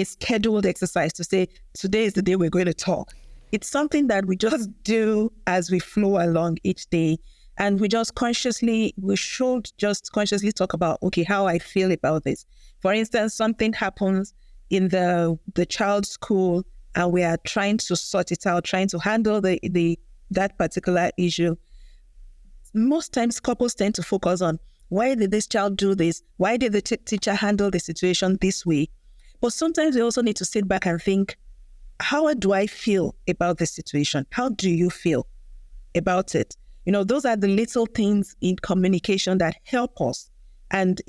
scheduled exercise to say, today is the day we're going to talk. It's something that we just do as we flow along each day. And we should just consciously talk about, okay, how I feel about this. For instance, something happens in the child's school and we are trying to sort it out, trying to handle that particular issue. Most times couples tend to focus on, why did this child do this? Why did the teacher handle the situation this way? But sometimes we also need to sit back and think, how do I feel about this situation? How do you feel about it? Those are the little things in communication that help us. And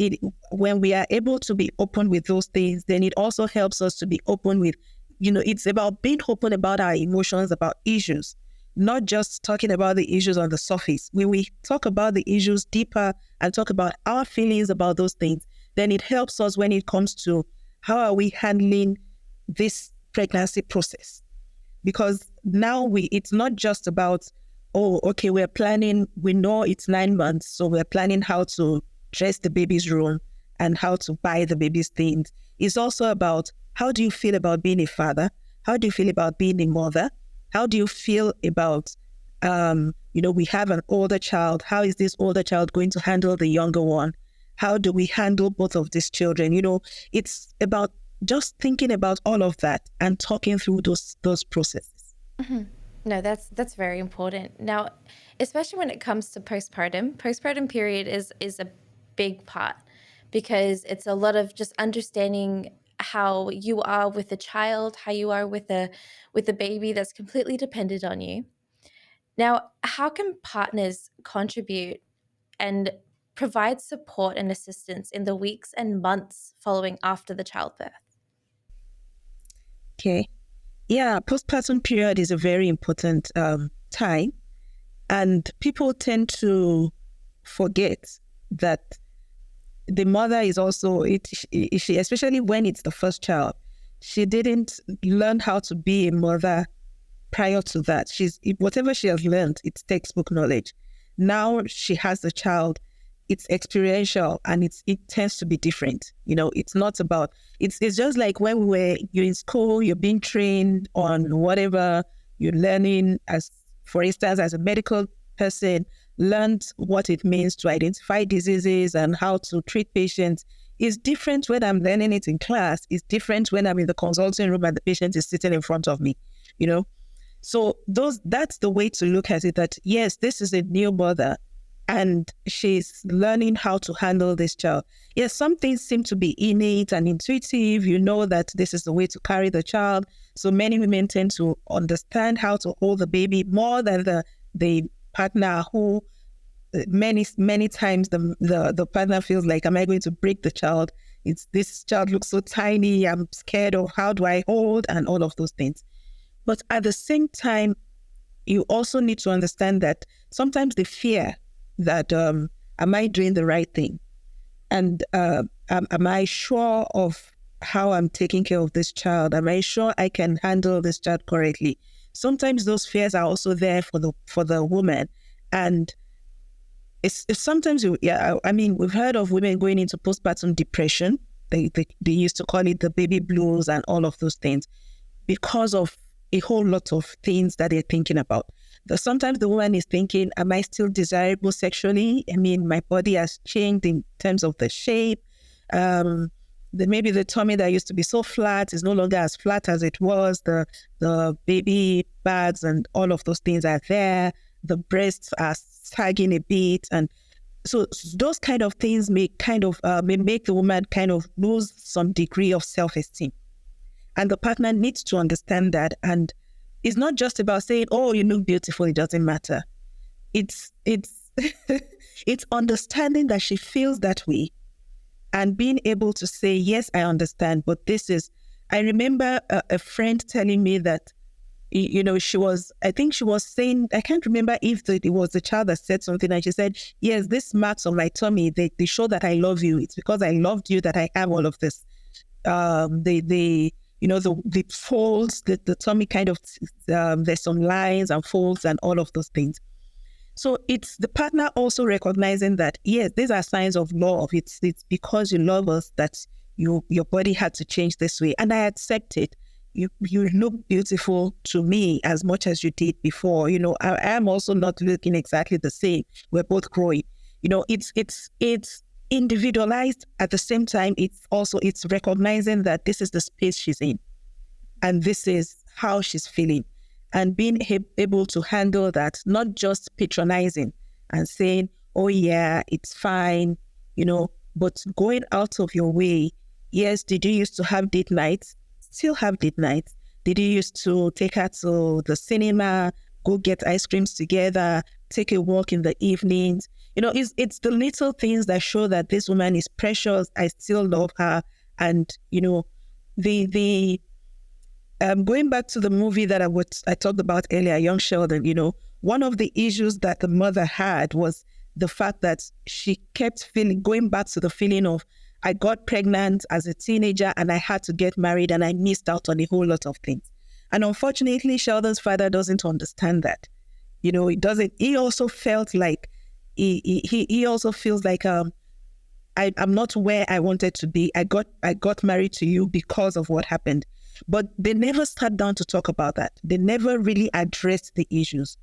when we are able to be open with those things, then it also helps us to be open with, it's about being open about our emotions, about issues, not just talking about the issues on the surface. When we talk about the issues deeper and talk about our feelings about those things, then it helps us when it comes to how are we handling this pregnancy process. Because now it's not just about, oh, okay, we're planning, we know it's 9 months, so we're planning how to dress the baby's room and how to buy the baby's things. It's also about, how do you feel about being a father? How do you feel about being a mother? How do you feel about, we have an older child. How is this older child going to handle the younger one? How do we handle both of these children? It's about just thinking about all of that and talking through those processes. Mm-hmm. No, that's very important. Now, especially when it comes to postpartum period is a big part, because it's a lot of just understanding how you are with a child, how you are with a baby that's completely dependent on you. Now, how can partners contribute and provide support and assistance in the weeks and months following after the childbirth? Okay. Yeah, postpartum period is a very important time. And people tend to forget that the mother is also, she, especially when it's the first child, she didn't learn how to be a mother prior to that. Whatever she has learned, it's textbook knowledge. Now she has the child, it's experiential, and it tends to be different. It's not about, it's just like when you're in school, you're being trained on whatever you're learning. As for instance, as a medical person, learned what it means to identify diseases and how to treat patients. It's different when I'm learning it in class. It's different when I'm in the consulting room and the patient is sitting in front of me, you know? So that's the way to look at it, that yes, this is a new mother and she's learning how to handle this child. Yes, some things seem to be innate and intuitive. You know that this is the way to carry the child. So many women tend to understand how to hold the baby more than the partner, who many times the partner feels like, am I going to break the child? This child looks so tiny. I'm scared of how do I hold, and all of those things. But at the same time, you also need to understand that sometimes the fear that, am I doing the right thing? And am I sure of how I'm taking care of this child? Am I sure I can handle this child correctly? Sometimes those fears are also there for the woman. And it's sometimes, we've heard of women going into postpartum depression. They used to call it the baby blues and all of those things, because of a whole lot of things that they're thinking about. Sometimes the woman is thinking, am I still desirable sexually? I mean, my body has changed in terms of the shape. Maybe the tummy that used to be so flat is no longer as flat as it was. The baby bags and all of those things are there. The breasts are sagging a bit. And so those kind of things may make the woman kind of lose some degree of self-esteem. And the partner needs to understand that. And it's not just about saying, oh, you look beautiful, it doesn't matter. It's it's understanding that she feels that way and being able to say, yes, I understand, but I remember a friend telling me that, she was saying, I can't remember if it was the child that said something, and she said, yes, this marks on my tummy, they show that I love you. It's because I loved you that I have all of this. The folds, the tummy kind of, there's some lines and folds and all of those things. So it's the partner also recognizing that, yes, these are signs of love. It's because you love us that your body had to change this way. And I accept it. You look beautiful to me as much as you did before. I am also not looking exactly the same. We're both growing. It's individualized. At the same time, it's recognizing that this is the space she's in and this is how she's feeling, and being able to handle that, not just patronizing and saying, oh yeah, it's fine, but going out of your way. Yes, did you used to have date nights? Still have date nights. Did you used to take her to the cinema, go get ice creams together, take a walk in the evenings? It's the little things that show that this woman is precious. I still love her. And, the going back to the movie that I talked about earlier, Young Sheldon, one of the issues that the mother had was the fact that she kept going back to the feeling of, I got pregnant as a teenager and I had to get married and I missed out on a whole lot of things. And unfortunately, Sheldon's father doesn't understand that. He doesn't. He also felt like, he also feels like, I'm not where I wanted to be. I got married to you because of what happened. But they never sat down to talk about that. They never really addressed the issues,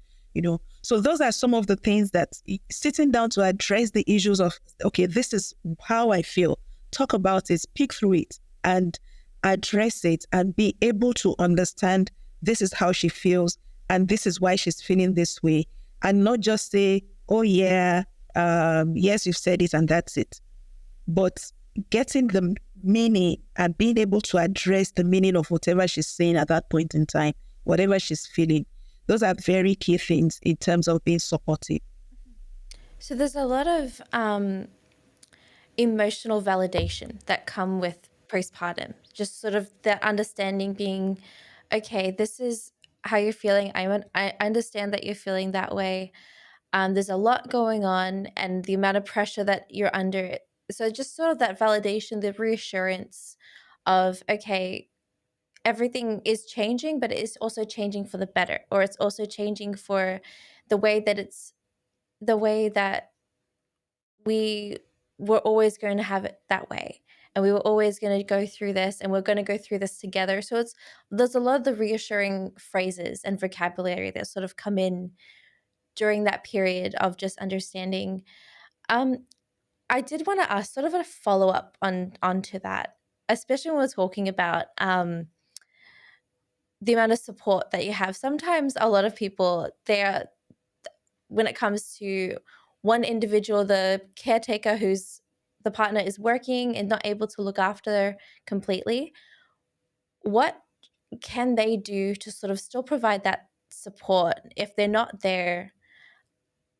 So those are some of the things that sitting down to address the issues of, okay, this is how I feel. Talk about it, speak through it, and address it, and be able to understand this is how she feels and this is why she's feeling this way. And not just say, oh yeah, yes, you've said it and that's it. But getting the meaning and being able to address the meaning of whatever she's saying at that point in time, whatever she's feeling, Those are very key things in terms of being supportive. So there's a lot of emotional validation that come with postpartum. Just sort of that understanding being, okay, this is how you're feeling. I understand that you're feeling that way. There's a lot going on and the amount of pressure that you're under. So just sort of that validation, the reassurance of, okay, everything is changing, but it is also changing for the better, or it's also changing for the way that we were always going to have it that way. And we were always going to go through this, and we're going to go through this together. So there's a lot of the reassuring phrases and vocabulary that sort of come in during that period of just understanding. I did want to ask sort of a follow up onto that, especially when we're talking about the amount of support that you have. Sometimes a lot of people, they're when it comes to one individual, the caretaker who's the partner is working and not able to look after completely, what can they do to sort of still provide that support if they're not there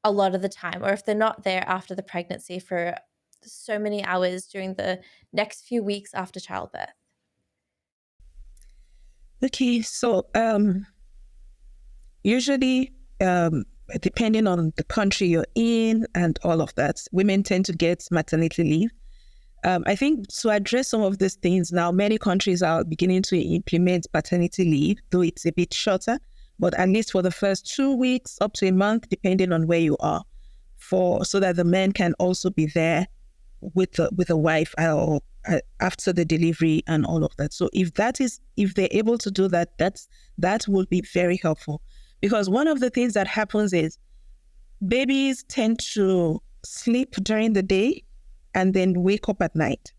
a lot of the time, or if they're not there after the pregnancy for so many hours during the next few weeks after childbirth? Okay, so usually, depending on the country you're in and all of that, women tend to get maternity leave. I think to address some of these things now, many countries are beginning to implement paternity leave, though it's a bit shorter, but at least for the first 2 weeks up to a month, depending on where you are, so that the men can also be there with the wife after the delivery and all of that. So if they're able to do that, that will be very helpful. Because one of the things that happens is babies tend to sleep during the day and then wake up at night.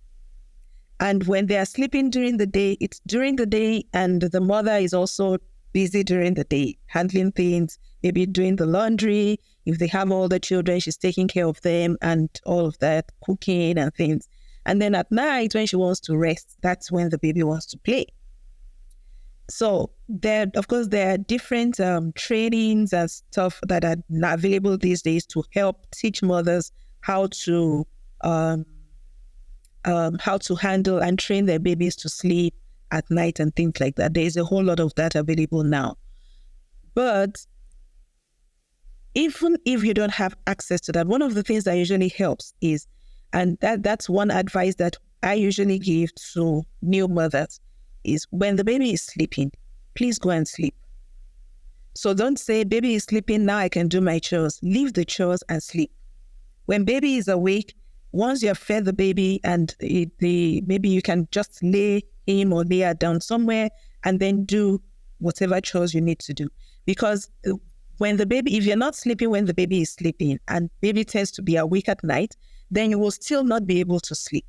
And when they are sleeping during the day, it's during the day, and the mother is also busy during the day, handling things, maybe doing the laundry. If they have older children, she's taking care of them and all of that, cooking and things. And then at night, when she wants to rest, that's when the baby wants to play. So there are different trainings and stuff that are available these days to help teach mothers how to handle and train their babies to sleep at night and things like that. There is a whole lot of that available now. But even if you don't have access to that, one of the things that usually helps is, and that's one advice that I usually give to new mothers, is when the baby is sleeping, please go and sleep. So don't say, baby is sleeping, now I can do my chores. Leave the chores and sleep. When baby is awake, once you have fed the baby and maybe you can just lay him or lay her down somewhere and then do whatever chores you need to do. Because if you're not sleeping when the baby is sleeping and baby tends to be awake at night, then you will still not be able to sleep.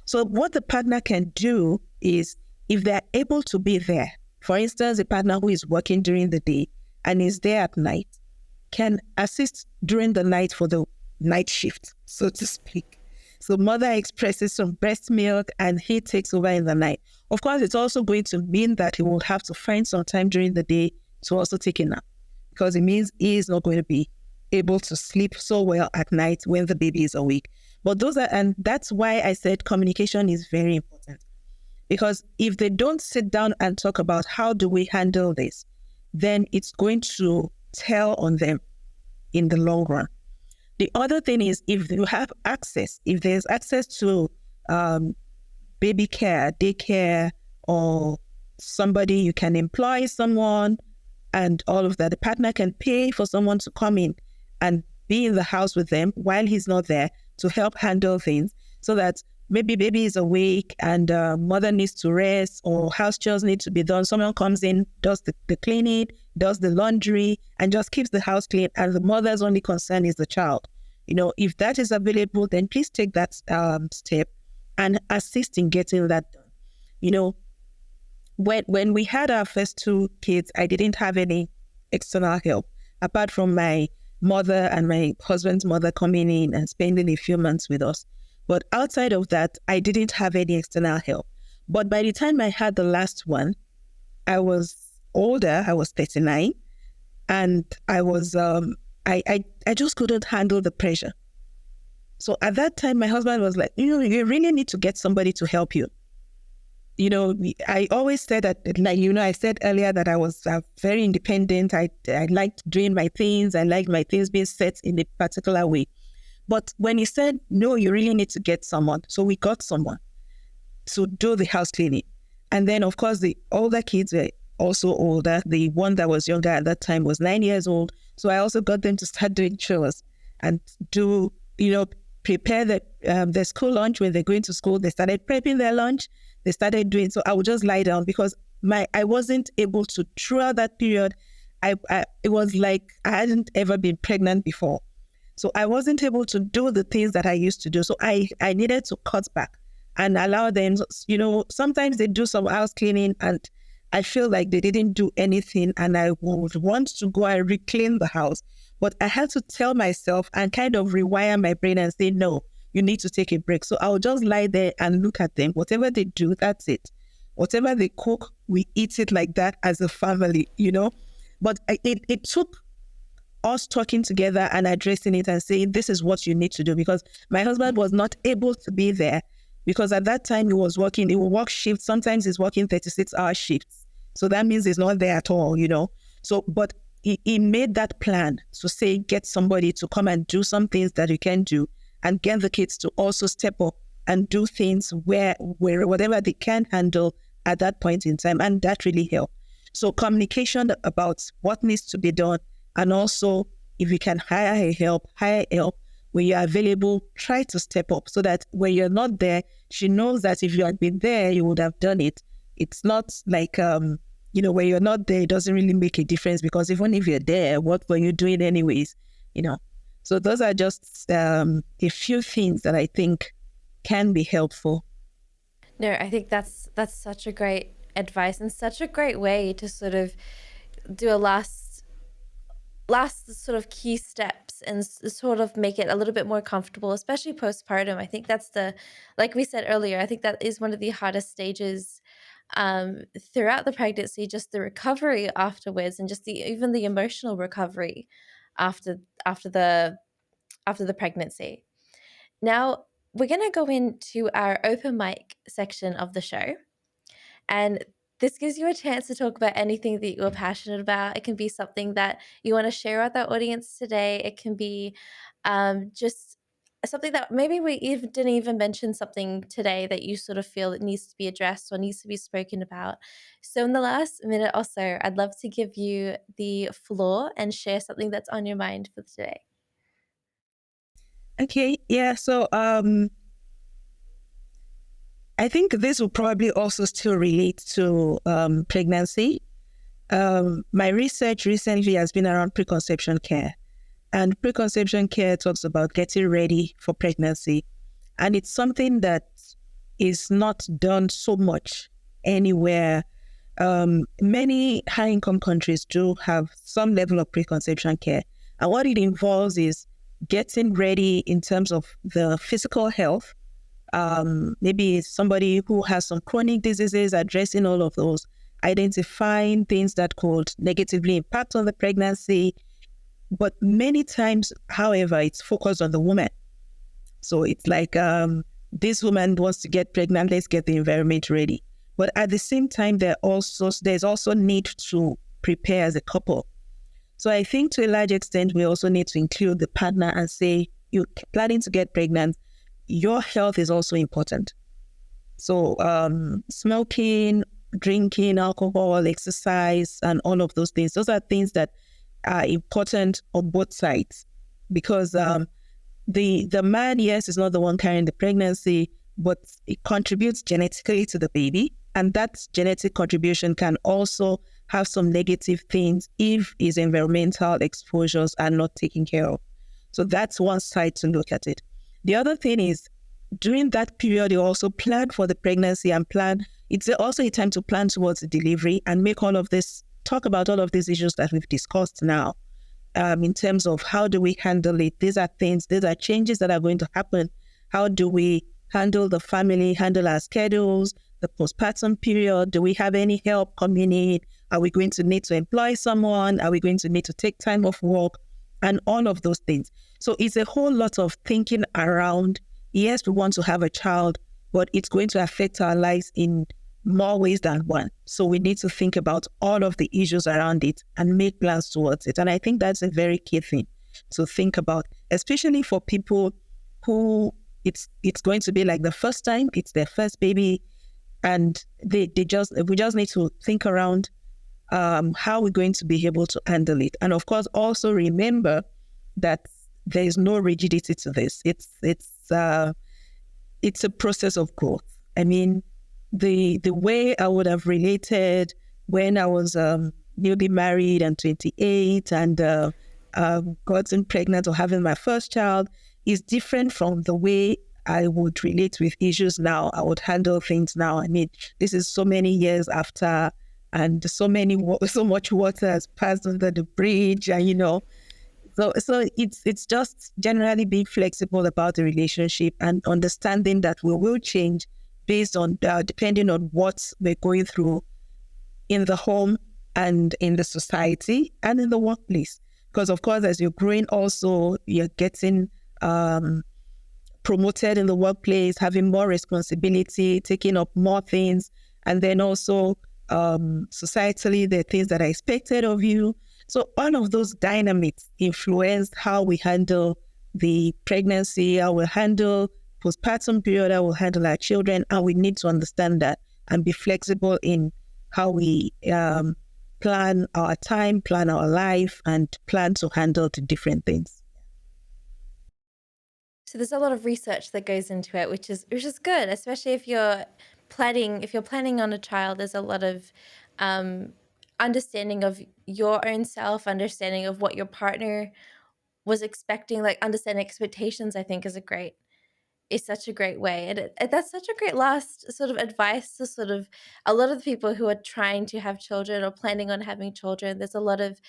So what the partner can do is, if they're able to be there, for instance, a partner who is working during the day and is there at night, can assist during the night for the night shift, so to speak. So mother expresses some breast milk and he takes over in the night. Of course, it's also going to mean that he will have to find some time during the day to also take a nap, because it means he is not going to be able to sleep so well at night when the baby is awake. And that's why I said communication is very important. Because if they don't sit down and talk about how do we handle this, then it's going to tell on them in the long run. The other thing is, if you have access, if there's access to baby care, daycare, or somebody, you can employ someone and all of that. The partner can pay for someone to come in and be in the house with them while he's not there to help handle things, so that maybe baby is awake and mother needs to rest or house chores need to be done. Someone comes in, does the cleaning, does the laundry, and just keeps the house clean, and the mother's only concern is the child. If that is available, then please take that step and assist in getting that done. When we had our first 2 kids, I didn't have any external help, apart from my mother and my husband's mother coming in and spending a few months with us. But outside of that, I didn't have any external help. But by the time I had the last one, I was older, I was 39, And I just couldn't handle the pressure. So at that time, my husband was like, you really need to get somebody to help you. I always said that, I said earlier that I was very independent. I liked doing my things. I liked my things being set in a particular way. But when he said, no, you really need to get someone. So we got someone to do the house cleaning. And then, of course, the older kids were also older. The one that was younger at that time was 9 years old. So I also got them to start doing chores and do, prepare the school lunch when they're going to school. They started prepping their lunch. They started doing, so I would just lie down because I wasn't able to, throughout that period, it was like I hadn't ever been pregnant before. So I wasn't able to do the things that I used to do. So I needed to cut back and allow them, sometimes they do some house cleaning and I feel like they didn't do anything and I would want to go and reclaim the house. But I had to tell myself and kind of rewire my brain and say, no, you need to take a break. So I'll just lie there and look at them. Whatever they do, that's it. Whatever they cook, we eat it like that as a family, But it took us talking together and addressing it and saying, this is what you need to do. Because my husband was not able to be there because at that time he was working, he would work shifts. Sometimes he's working 36-hour shifts. So that means he's not there at all, So, but he made that plan to say, get somebody to come and do some things that you can do and get the kids to also step up and do things where whatever they can handle at that point in time. And that really helped. So communication about what needs to be done. And also, if you can hire help. When you're available, try to step up so that when you're not there, she knows that if you had been there, you would have done it. It's not like, when you're not there, it doesn't really make a difference because even if you're there, what were you doing anyways, So those are just a few things that I think can be helpful. No, I think that's such a great advice and such a great way to sort of do a last sort of key steps and sort of make it a little bit more comfortable, especially postpartum. I think that's like we said earlier, I think that is one of the hardest stages throughout the pregnancy, just the recovery afterwards and just even the emotional recovery after the pregnancy. Now, we're going to go into our open mic section of the show. And this gives you a chance to talk about anything that you're passionate about. It can be something that you want to share with our audience today. It can be just something that maybe we didn't even mention something today that you sort of feel that needs to be addressed or needs to be spoken about. So in the last minute or so, I'd love to give you the floor and share something that's on your mind for today. Okay, yeah. So I think this will probably also still relate to pregnancy. My research recently has been around preconception care. And preconception care talks about getting ready for pregnancy. And it's something that is not done so much anywhere. Many high-income countries do have some level of preconception care. And what it involves is getting ready in terms of the physical health. Maybe somebody who has some chronic diseases, addressing all of those, identifying things that could negatively impact on the pregnancy. But many times, however, it's focused on the woman. So it's like, this woman wants to get pregnant, let's get the environment ready. But at the same time, there's also need to prepare as a couple. So I think to a large extent, we also need to include the partner and say, you're planning to get pregnant, your health is also important. So smoking, drinking, alcohol, exercise, and all of those things, those are things that are important on both sides because the man, yes, is not the one carrying the pregnancy, but it contributes genetically to the baby. And that genetic contribution can also have some negative things if his environmental exposures are not taken care of. So that's one side to look at it. The other thing is, during that period, you also plan for the pregnancy and plan. It's also a time to plan towards the delivery and talk about all of these issues that we've discussed now in terms of how do we handle it. These are changes that are going to happen. How do we handle the family, handle our schedules, the postpartum period? Do we have any help coming in? Are we going to need to employ someone? Are we going to need to take time off work? And all of those things. So it's a whole lot of thinking around, yes, we want to have a child, but it's going to affect our lives in more ways than one. So we need to think about all of the issues around it and make plans towards it. And I think that's a very key thing to think about, especially for people who it's going to be like the first time, it's their first baby, and we just need to think around how we're going to be able to handle it. And of course, also remember that there is no rigidity to this. It's a process of growth. I mean, the way I would have related when I was newly married and 28 and gotten pregnant or having my first child is different from the way I would relate with issues now. I would handle things now. I mean, this is so many years after, and so much water has passed under the bridge, and so it's just generally being flexible about the relationship and understanding that we will change based on depending on what we're going through in the home and in the society and in the workplace. Because of course, as you're growing, also you're getting promoted in the workplace, having more responsibility, taking up more things, and then also societally, the things that are expected of you. So all of those dynamics influence how we handle the pregnancy, how we handle postpartum period, how we handle our children, and we need to understand that and be flexible in how we plan our time, plan our life, and plan to handle the different things. So there's a lot of research that goes into it, which is good, especially if you're planning on a child. There's a lot of understanding of your own self, understanding of what your partner was expecting, like understanding expectations. I think is such a great way, and that's such a great last sort of advice to sort of a lot of the people who are trying to have children or planning on having children. There's a lot of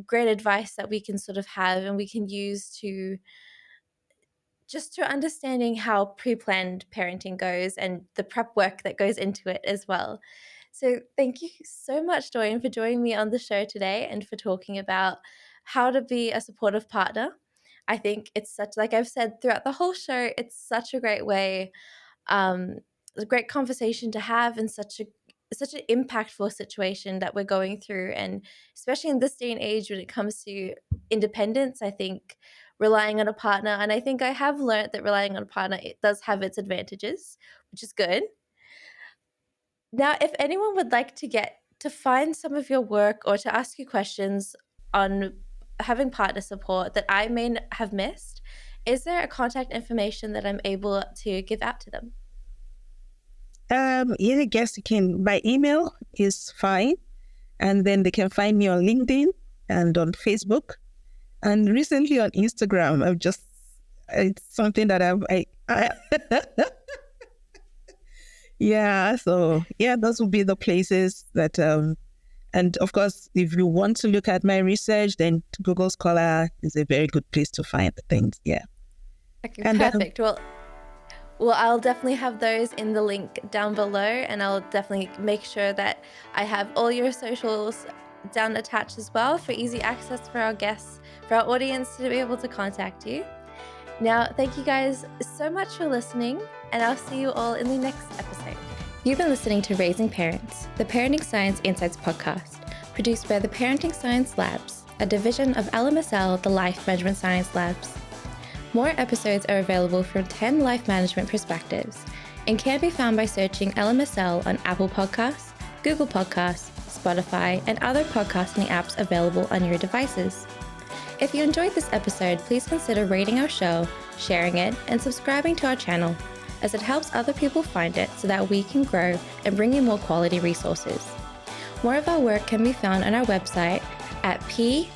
great advice that we can sort of have and we can use to understanding how pre-planned parenting goes and the prep work that goes into it as well. So thank you so much, Doyen, for joining me on the show today and for talking about how to be a supportive partner. I think it's such, like I've said throughout the whole show, it's such a great way, a great conversation to have, and such an impactful situation that we're going through. And especially in this day and age when it comes to independence, I think relying on a partner, and I think I have learned that relying on a partner, it does have its advantages, which is good. Now, if anyone would like to find some of your work or to ask you questions on having partner support that I may have missed, is there a contact information that I'm able to give out to them? I guess you can, my email is fine. And then they can find me on LinkedIn and on Facebook. And recently on Instagram, it's something that yeah. So yeah, those will be the places that, and of course, if you want to look at my research, then Google Scholar is a very good place to find the things. Yeah. Okay, and perfect. Well, I'll definitely have those in the link down below, and I'll definitely make sure that I have all your socials down attached as well for easy access for our guests, for our audience to be able to contact you. Now, thank you guys so much for listening, and I'll see you all in the next episode. You've been listening to Raising Parents, the Parenting Science Insights podcast, produced by the Parenting Science Labs, a division of LMSL, the Life Management Science Labs. More episodes are available from 10 life management perspectives and can be found by searching LMSL on Apple Podcasts, Google Podcasts, Spotify, and other podcasting apps available on your devices. If you enjoyed this episode, please consider rating our show, sharing it, and subscribing to our channel, as it helps other people find it so that we can grow and bring you more quality resources. More of our work can be found on our website at pa.lmsl.net,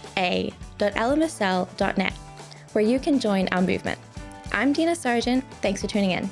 where you can join our movement. I'm Dina Sargent. Thanks for tuning in.